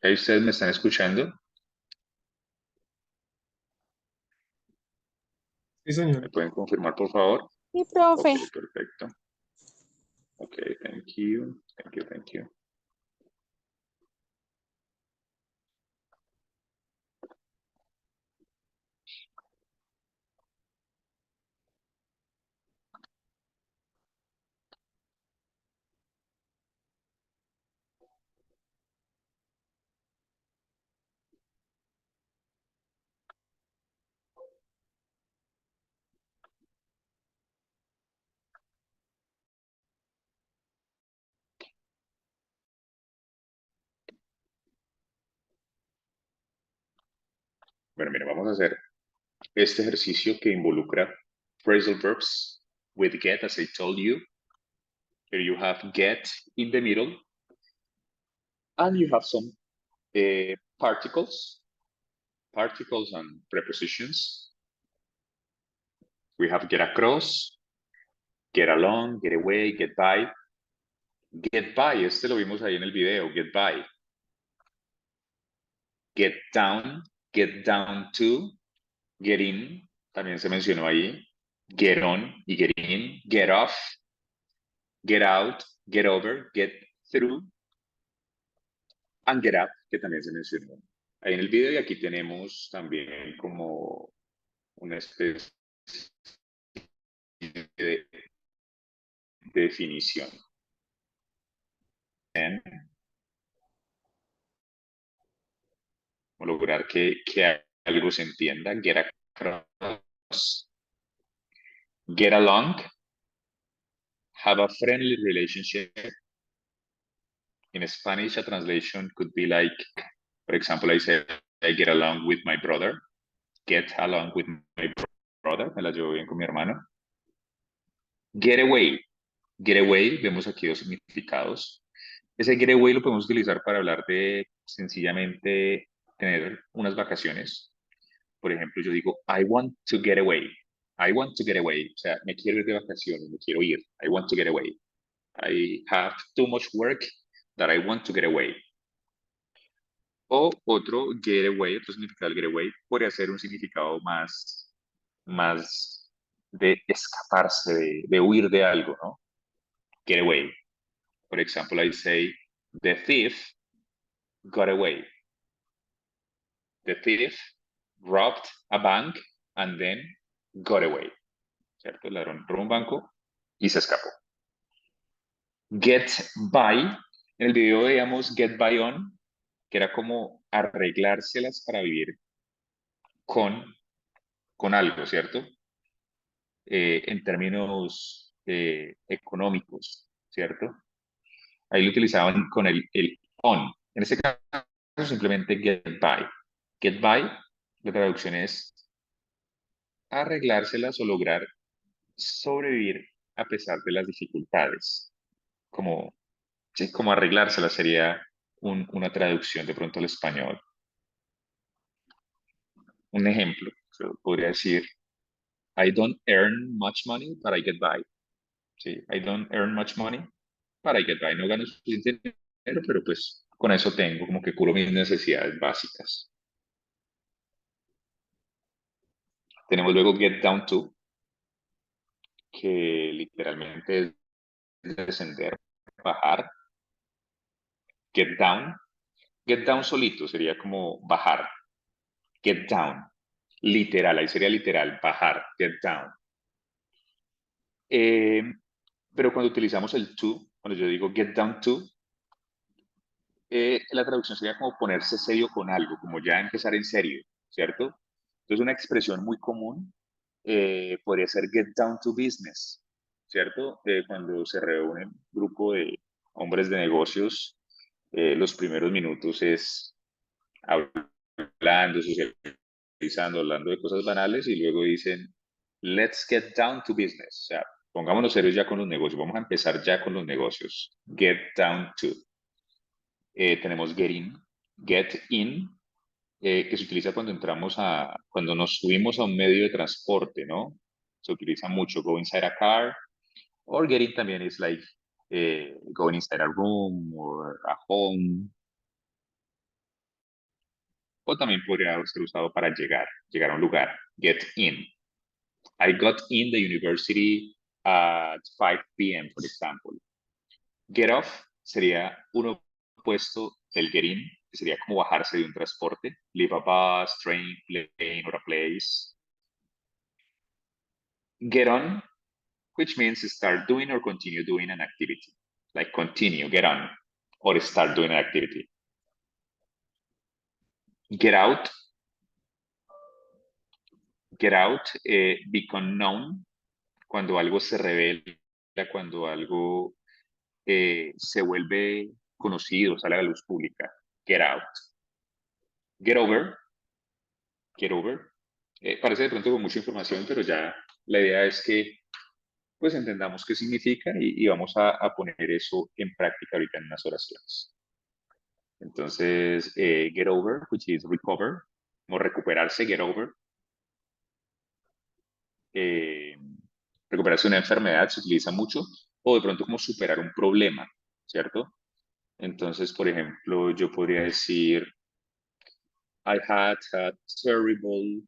¿Ahí ustedes me están escuchando? Sí, señor. ¿Me pueden confirmar, por favor? Sí, profe. Ok, perfecto. Ok, thank you. Thank you, thank you. Bueno, mira, vamos a hacer este ejercicio que involucra phrasal verbs with get, as I told you. Here you have get in the middle, and you have some particles and prepositions. We have get across, get along, get away, get by. Get by, este lo vimos ahí en el video, get by. Get down to, get in, también se mencionó ahí. Get on y get in, get off, get out, get over, get through, and get up, que también se mencionó ahí en el video. Y aquí tenemos también como una especie de definición. Lograr que algo se entienda. Get across, get along, have a friendly relationship. In Spanish, a translation could be like, for example, I say, I get along with my brother. Get along with my brother. Me la llevo bien con mi hermano. Get away. Get away, vemos aquí dos significados. Ese getaway lo podemos utilizar para hablar de sencillamente tener unas vacaciones. Por ejemplo, yo digo, I want to get away. I want to get away. O sea, me quiero ir de vacaciones, me quiero ir. I want to get away. I have too much work that I want to get away. O otro getaway, otro significado del getaway, podría ser un significado más de escaparse, de huir de algo, ¿no? Get away. For example, I say, the thief got away. The thief robbed a bank and then got away. ¿Cierto? El ladrón robó un banco y se escapó. Get by, en el video veíamos get by on, que era como arreglárselas para vivir con algo, ¿cierto? En términos económicos, ¿cierto? Ahí lo utilizaban con el on. En este caso, simplemente get by. Get by, la traducción es arreglárselas o lograr sobrevivir a pesar de las dificultades. Como, sí, como arreglárselas sería una traducción de pronto al español. Un ejemplo, yo podría decir, I don't earn much money, but I get by. Sí, I don't earn much money, but I get by. No gano suficiente dinero, pero pues con eso tengo, como que cubro mis necesidades básicas. Tenemos luego get down to, que literalmente es descender, bajar. Get down solito sería como bajar. Get down, literal, ahí sería literal, bajar, get down. Pero cuando utilizamos el to, cuando yo digo get down to, la traducción sería como ponerse serio con algo, como ya empezar en serio, ¿cierto? Entonces una expresión muy común podría ser get down to business, ¿cierto? Cuando se reúne un grupo de hombres de negocios, los primeros minutos es hablando, socializando, hablando de cosas banales y luego dicen, let's get down to business. O sea, pongámonos serios ya con los negocios, vamos a empezar ya con los negocios. Get down to. Tenemos get in, que se utiliza cuando cuando nos subimos a un medio de transporte, ¿no? Se utiliza mucho, go inside a car, or get in también es like going inside a room or a home, o también podría ser usado para llegar a un lugar, get in. I got in the university at 5 p.m., for example. Get off sería un opuesto del get in, que sería como bajarse de un transporte. Leave a bus, train, plane, or a place. Get on, which means start doing or continue doing an activity. Like continue, get on, or start doing an activity. Get out, become known, cuando algo se revela, cuando algo se vuelve conocido, sale a la luz pública. Get out. Get over. Get over. Parece de pronto con mucha información, pero ya la idea es que pues entendamos qué significa y vamos a poner eso en práctica ahorita en unas oraciones. Entonces, get over, which is recover, como recuperarse, get over. Recuperarse de una enfermedad se utiliza mucho, o de pronto como superar un problema, ¿cierto? Entonces, por ejemplo, yo podría decir, I had a terrible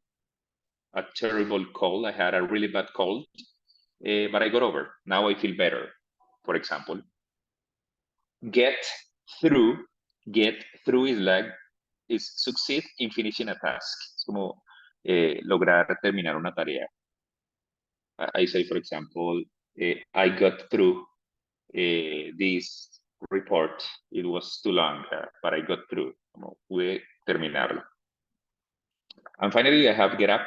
cold. I had a really bad cold, but I got over. Now I feel better, for example. Get through. Get through is succeed in finishing a task. Es como lograr terminar una tarea. I say, for example, I got through this report. It was too long, but I got through. Como pude terminarlo. And finally, I have get up.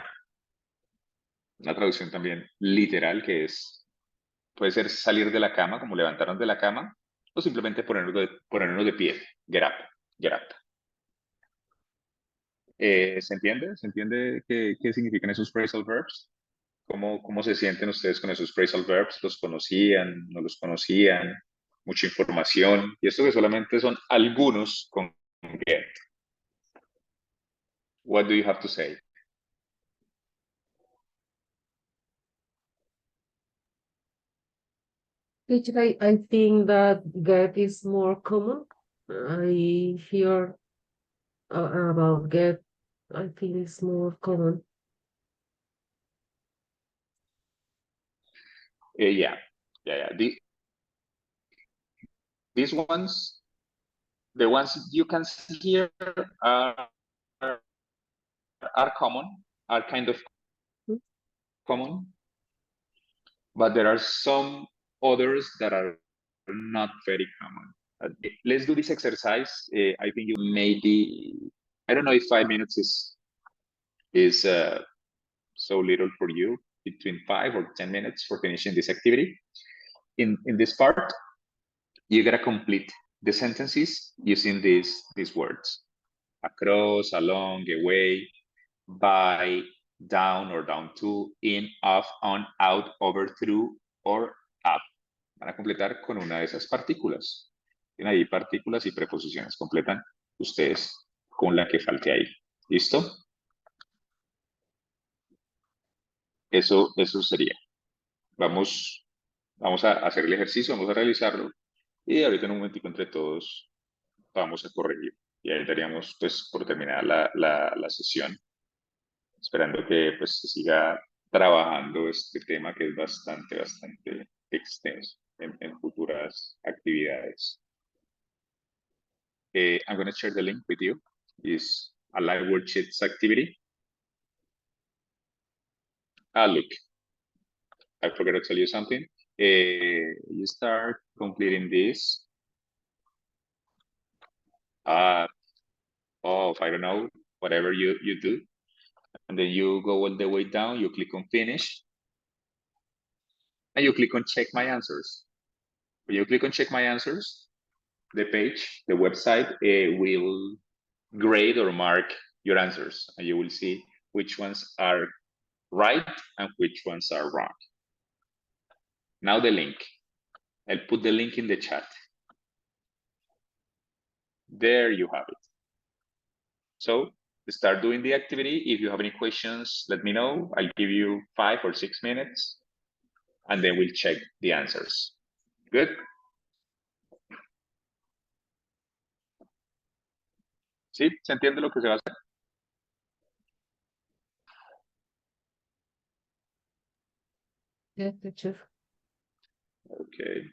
Una traducción también literal que puede ser salir de la cama, como levantarnos de la cama, o simplemente ponernos de pie. Get up, get up. ¿Se entiende? ¿Se entiende qué significan esos phrasal verbs? ¿Cómo se sienten ustedes con esos phrasal verbs? ¿Los conocían? ¿No los conocían? mucha información, y esto que solamente son algunos con get. What do you have to say? Teacher, I think that get is more common. I hear about get. I think it's more common. Yeah. These ones, the ones you can see here are common, are kind of common, but there are some others that are not very common. Let's do this exercise. I think you maybe, I don't know if 5 minutes is so little for you, between 5 or 10 minutes for finishing this activity. In this part, you gotta complete the sentences using these words: across, along, away, by, down or down to, in, off, on, out, over, through, or up. Van a completar con una de esas partículas. Tienen ahí partículas y preposiciones. Completan ustedes con la que falte ahí. ¿Listo? Eso sería. Vamos a hacer el ejercicio, vamos a realizarlo. Y ahorita en un momentico entre todos vamos a corregir. Y ahí daríamos pues por terminar la sesión, esperando que pues se siga trabajando este tema que es bastante extenso en futuras actividades. I'm going to share the link with you. It's a live worksheets activity. Look, I forgot to tell you something. You start completing this. I don't know, whatever you do. And then you go all the way down, you click on finish. And you click on check my answers. When you click on check my answers, the page, the website will grade or mark your answers. And you will see which ones are right and which ones are wrong. Now the link. I'll put the link in the chat. There you have it. So start doing the activity. If you have any questions, let me know. I'll give you 5 or 6 minutes and then we'll check the answers. Good? ¿Sí? ¿Se entiende lo que se va a hacer? Yeah, teacher. Okay.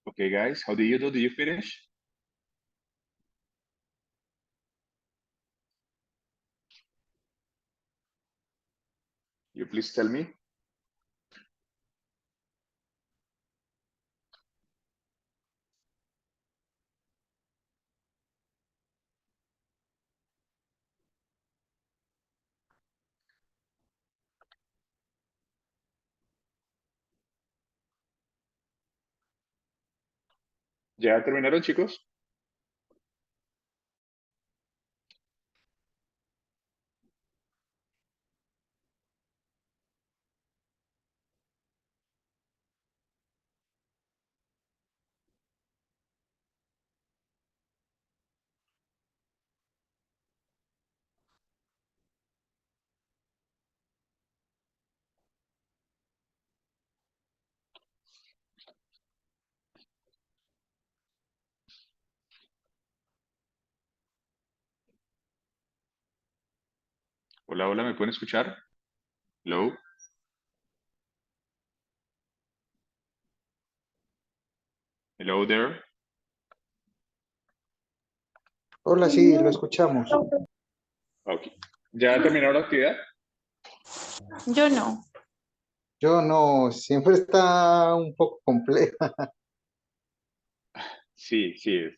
Okay, guys, how do you do? Do you finish? You please tell me. ¿Ya terminaron, chicos? Hola, hola, ¿me pueden escuchar? Hello. Hello there. Hola, sí, lo escuchamos. Okay. ¿Ya terminaron la actividad? Yo no. Yo no, siempre está un poco compleja. Sí, sí.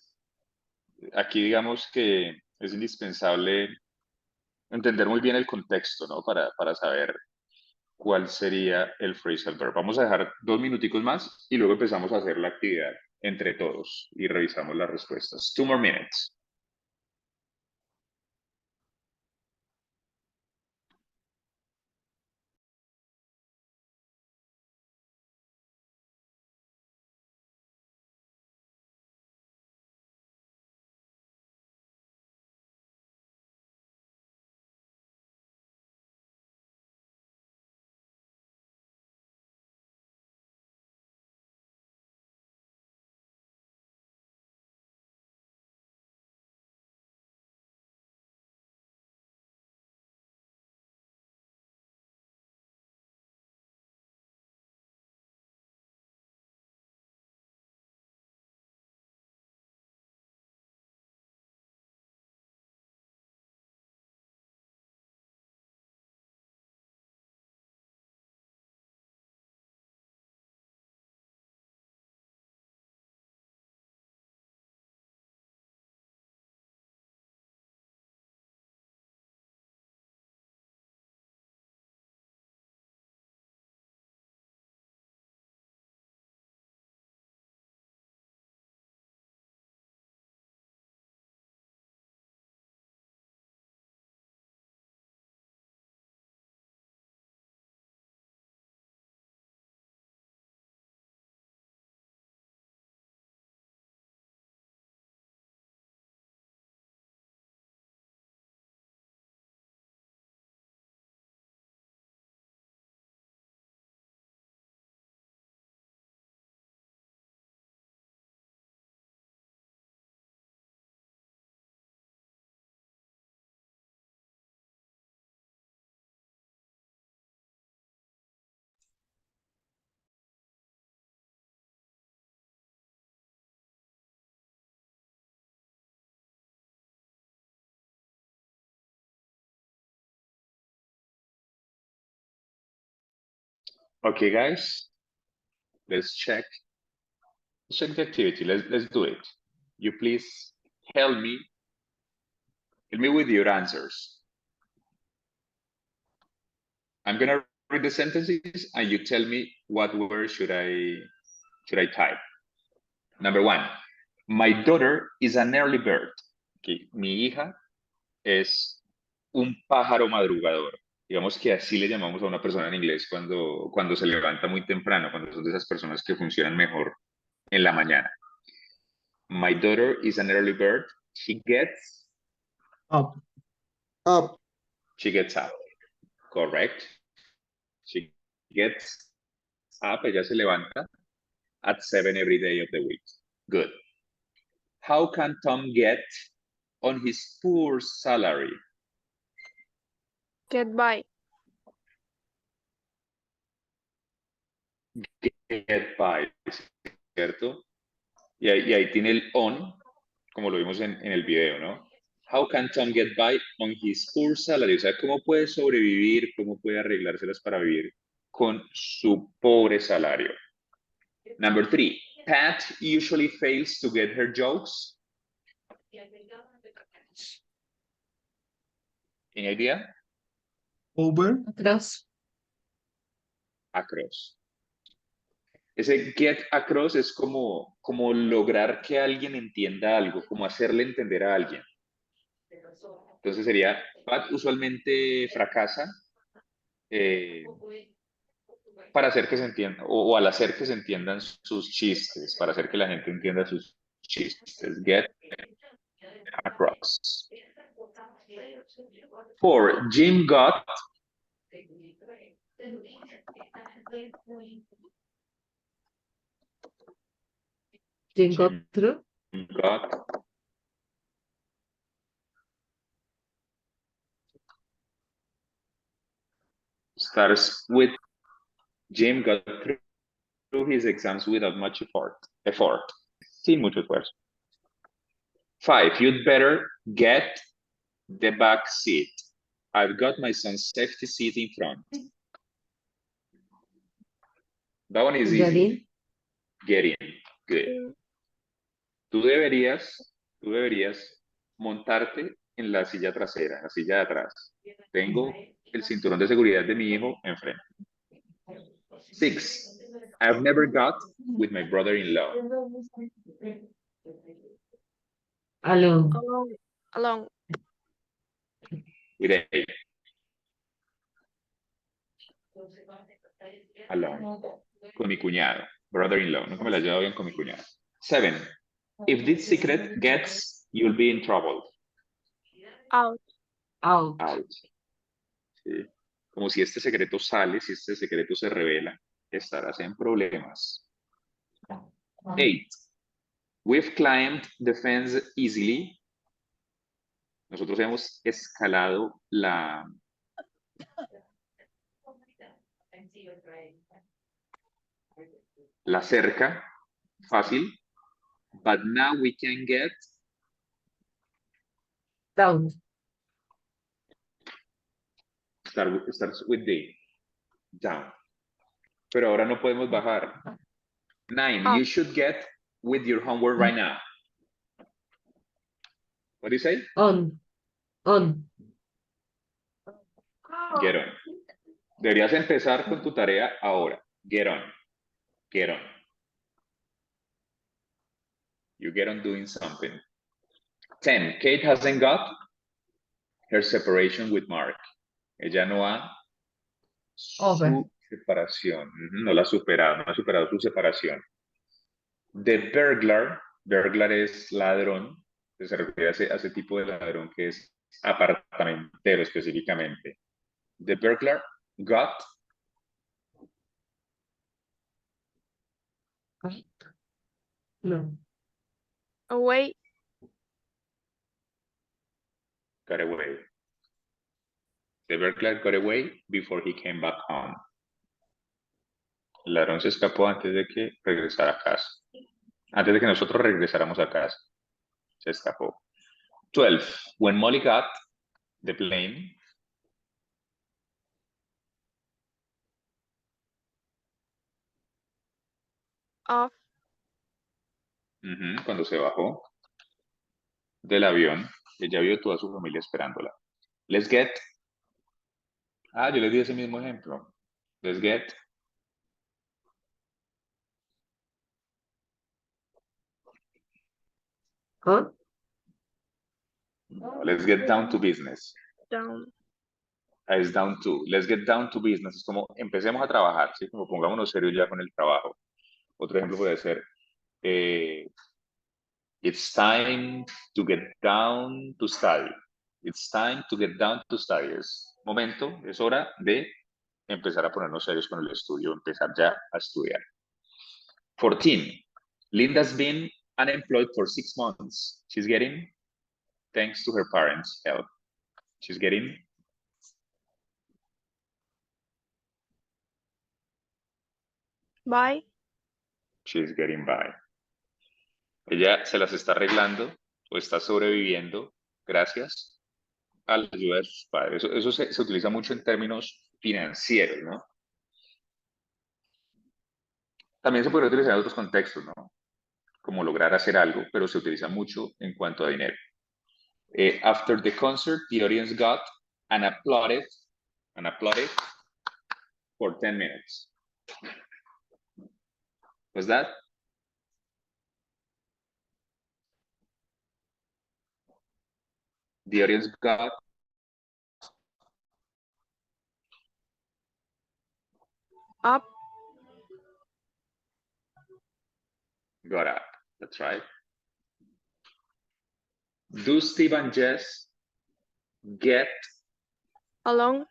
Aquí digamos que es indispensable entender muy bien el contexto, ¿no? Para saber cuál sería el phrasal verb. Vamos a dejar 2 minuticos más y luego empezamos a hacer la actividad entre todos y revisamos las respuestas. 2 more minutes. Okay, guys, let's check. Check the activity. Let's do it. You please help me. Help me with your answers. I'm gonna read the sentences and you tell me what word should I type. Number one, my daughter is an early bird. Okay. Mi hija es un pájaro madrugador. Digamos que así le llamamos a una persona en inglés cuando se levanta muy temprano, cuando son de esas personas que funcionan mejor en la mañana. My daughter is an early bird. She gets Up. Up. She gets up. Correct. She gets up. Ella se levanta at 7 every day of the week. Good. How can Tom get on his poor salary? Get by. Get by, ¿cierto? y ahí tiene el on, como lo vimos en el video, ¿no? How can Tom get by on his poor salary? O sea, ¿cómo puede sobrevivir, cómo puede arreglárselas para vivir con su pobre salario? Number 3, Pat usually fails to get her jokes. Any idea? Over. Atrás. Across. Ese get across es como lograr que alguien entienda algo, como hacerle entender a alguien. Entonces sería, Pat usualmente fracasa para hacer que se entienda, o al hacer que se entiendan sus chistes, para hacer que la gente entienda sus chistes. Get across. 4, Jim got. Jim got through. Got. Starts with Jim got through his exams without much effort. Sin mucho esfuerzo. 5, you'd better get the back seat. I've got my son's safety seat in front. That one is Get easy. in. Get in. Good. Tú deberías montarte en la silla trasera, en la silla de atrás. Tengo el cinturón de seguridad de mi hijo enfrente. 6, I've never got with my brother-in-law. Alone. Along. With A. Alone. Con mi cuñado. Brother-in-law. Nunca me la llevo bien con mi cuñado. 7, if this secret gets, you'll be in trouble. Out. Out. Out. ¿Sí? Como si este secreto sale, si este secreto se revela, estarás en problemas. 8, we've climbed the fence easily. Nosotros hemos escalado la cerca fácil, but now we can get Down. starts with the down. Pero ahora no podemos bajar. 9, you should get with your homework right now. What do you say? On. On. Get on. Deberías empezar con tu tarea ahora. Get on. Get on. You get on doing something. 10, Kate hasn't got her separation with Mark. Ella no ha su separación. No la ha superado, no ha superado su separación. The burglar es ladrón, se refiere a ese tipo de ladrón que es apartamentero específicamente. The burglar got. No. Away. Got away. The burglar got away before he came back home. El ladrón se escapó antes de que regresara a casa. Antes de que nosotros regresáramos a casa. Se escapó. 12. When Molly got the plane. Off. Cuando se bajó del avión, ella vio toda su familia esperándola. Let's get. Yo les di ese mismo ejemplo. Let's get. On. Let's get down to business. Down. Es down to. Let's get down to business. Es como empecemos a trabajar, ¿sí? Como pongámonos serios ya con el trabajo. Otro ejemplo puede ser, it's time to get down to study. It's time to get down to study. Es momento, es hora de empezar a ponernos serios con el estudio, empezar ya a estudiar. 14. Linda's been unemployed for 6 months. She's getting, thanks to her parents' help. She's getting. By. She's getting by. Ella se las está arreglando o está sobreviviendo gracias a la ayuda de sus padres. Eso se utiliza mucho en términos financieros, ¿no? También se puede utilizar en otros contextos, ¿no? Como lograr hacer algo, pero se utiliza mucho en cuanto a dinero. After the concert, the audience got and applauded for 10 minutes. Was that? The audience got Up. got up. That's right. Do Steve and Jess get Along.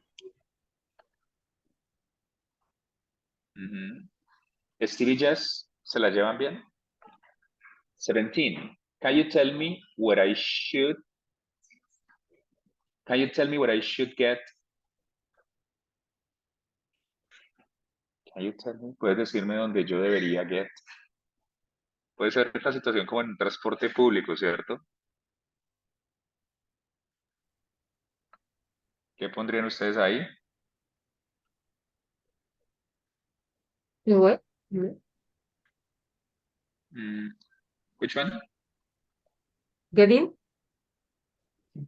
Steve y Jess se la llevan bien? 17. Can you tell me what I should get? Can you tell me? ¿Puedes decirme dónde yo debería get? Puede ser esta situación como en transporte público, ¿cierto? ¿Qué pondrían ustedes ahí? What? Which one? Get in? Yo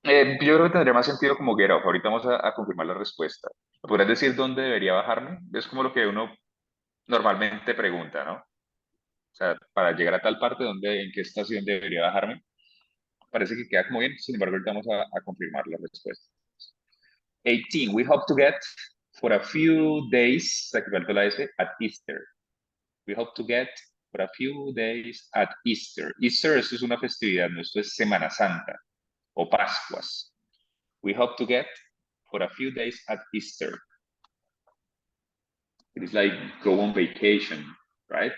creo que tendría más sentido como get off. Ahorita vamos a confirmar la respuesta. ¿Me podrías decir dónde debería bajarme? Es como lo que uno normalmente pregunta, ¿no? O sea, para llegar a tal parte, ¿en qué estación debería bajarme? Parece que queda como bien, sin embargo, ahorita vamos a confirmar la respuesta. 18. We hope to get for a few days, aquí faltó la S, at Easter. We hope to get for a few days at Easter. Easter, esto es una festividad, ¿no? Esto es Semana Santa o Pascuas. We hope to get for a few days at Easter. It is like go on vacation, right?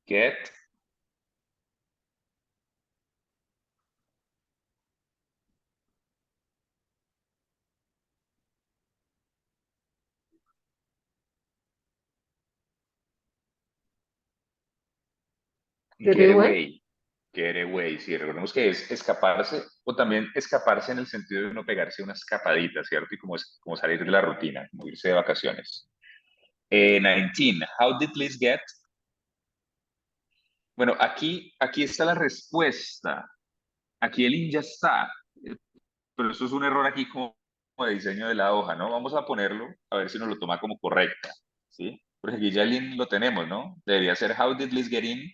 Get Get get away? away. Get away, sí, recordemos que es escaparse o también escaparse en el sentido de uno pegarse una escapadita, ¿cierto? Y como salir de la rutina, como irse de vacaciones. 19. How did Liz get? Bueno, aquí está la respuesta. Aquí el in ya está. Pero eso es un error aquí como de diseño de la hoja, ¿no? Vamos a ponerlo a ver si nos lo toma como correcta, ¿sí? Porque aquí ya el in lo tenemos, ¿no? Debería ser How did Liz get in?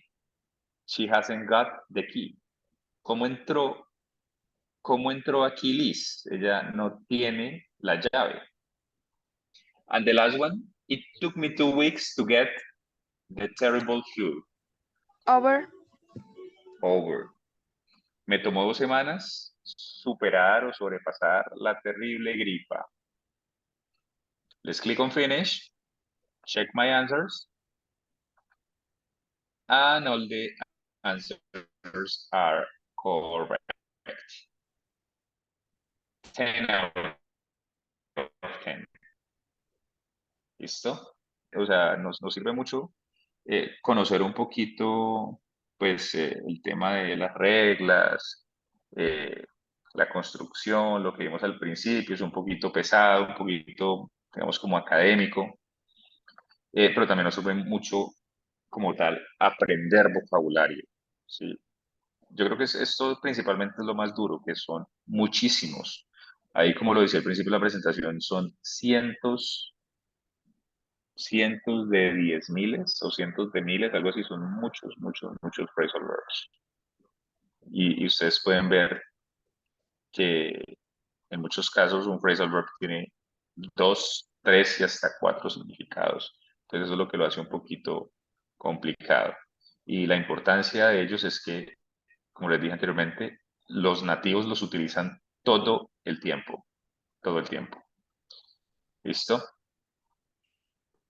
She hasn't got the key. ¿Cómo entró? ¿Cómo entró aquí Liz? Ella no tiene la llave. And the last one, it took me 2 weeks to get the terrible flu Over. over. Me tomó 2 semanas superar o sobrepasar la terrible gripa. Let's click on finish, check my answers, and all the answers are correct. 10 out of 10. ¿Listo? O sea, nos sirve mucho conocer un poquito, pues, el tema de las reglas, eh, la construcción, lo que vimos al principio, es un poquito pesado, un poquito, digamos, como académico, pero también nos sirve mucho como tal aprender vocabulario, ¿sí? Yo creo que esto principalmente es lo más duro, que son muchísimos. Ahí, como lo decía al principio de la presentación, son cientos de 10.000 o cientos de miles, algo así, son muchos, muchos, muchos phrasal verbs. Y ustedes pueden ver que en muchos casos un phrasal verb tiene 2, 3 y hasta 4 significados. Entonces eso es lo que lo hace un poquito complicado. Y la importancia de ellos es que, como les dije anteriormente, los nativos los utilizan todo el tiempo, todo el tiempo. ¿Listo?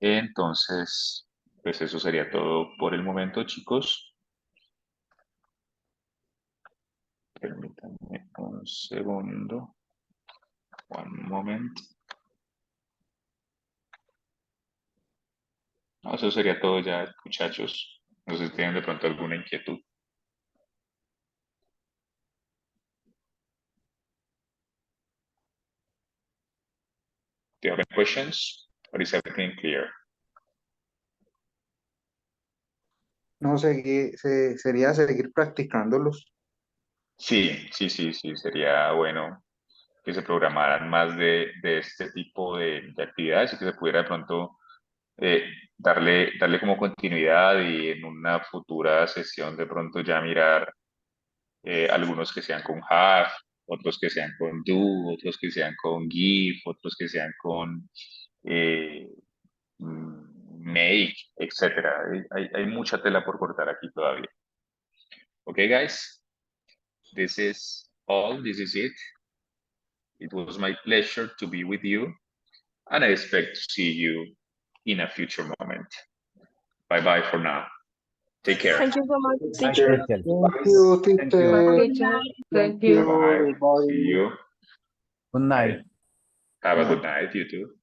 Entonces, pues eso sería todo por el momento, chicos. Permítanme un segundo. One moment. No, eso sería todo ya, muchachos. No sé si tienen de pronto alguna inquietud. Do you have any questions? Or is everything clear? No, sería seguir practicándolos. Sí, sería bueno que se programaran más de este tipo de actividades y que se pudiera de pronto darle como continuidad y en una futura sesión de pronto ya mirar algunos que sean con have, otros que sean con do, otros que sean con give, otros que sean con eh, make, etcétera. Hay mucha tela por cortar aquí todavía. Okay, guys, this is all. This is it. It was my pleasure to be with you, and I expect to see you in a future moment. Bye bye for now. Take care. Thank you so much, Bye, teacher. teacher. Thank you, Thank you. Bye, teacher. teacher. Thank Thank you, you. Bye. everybody. See you. Good night. Bye. Have a good night, you too.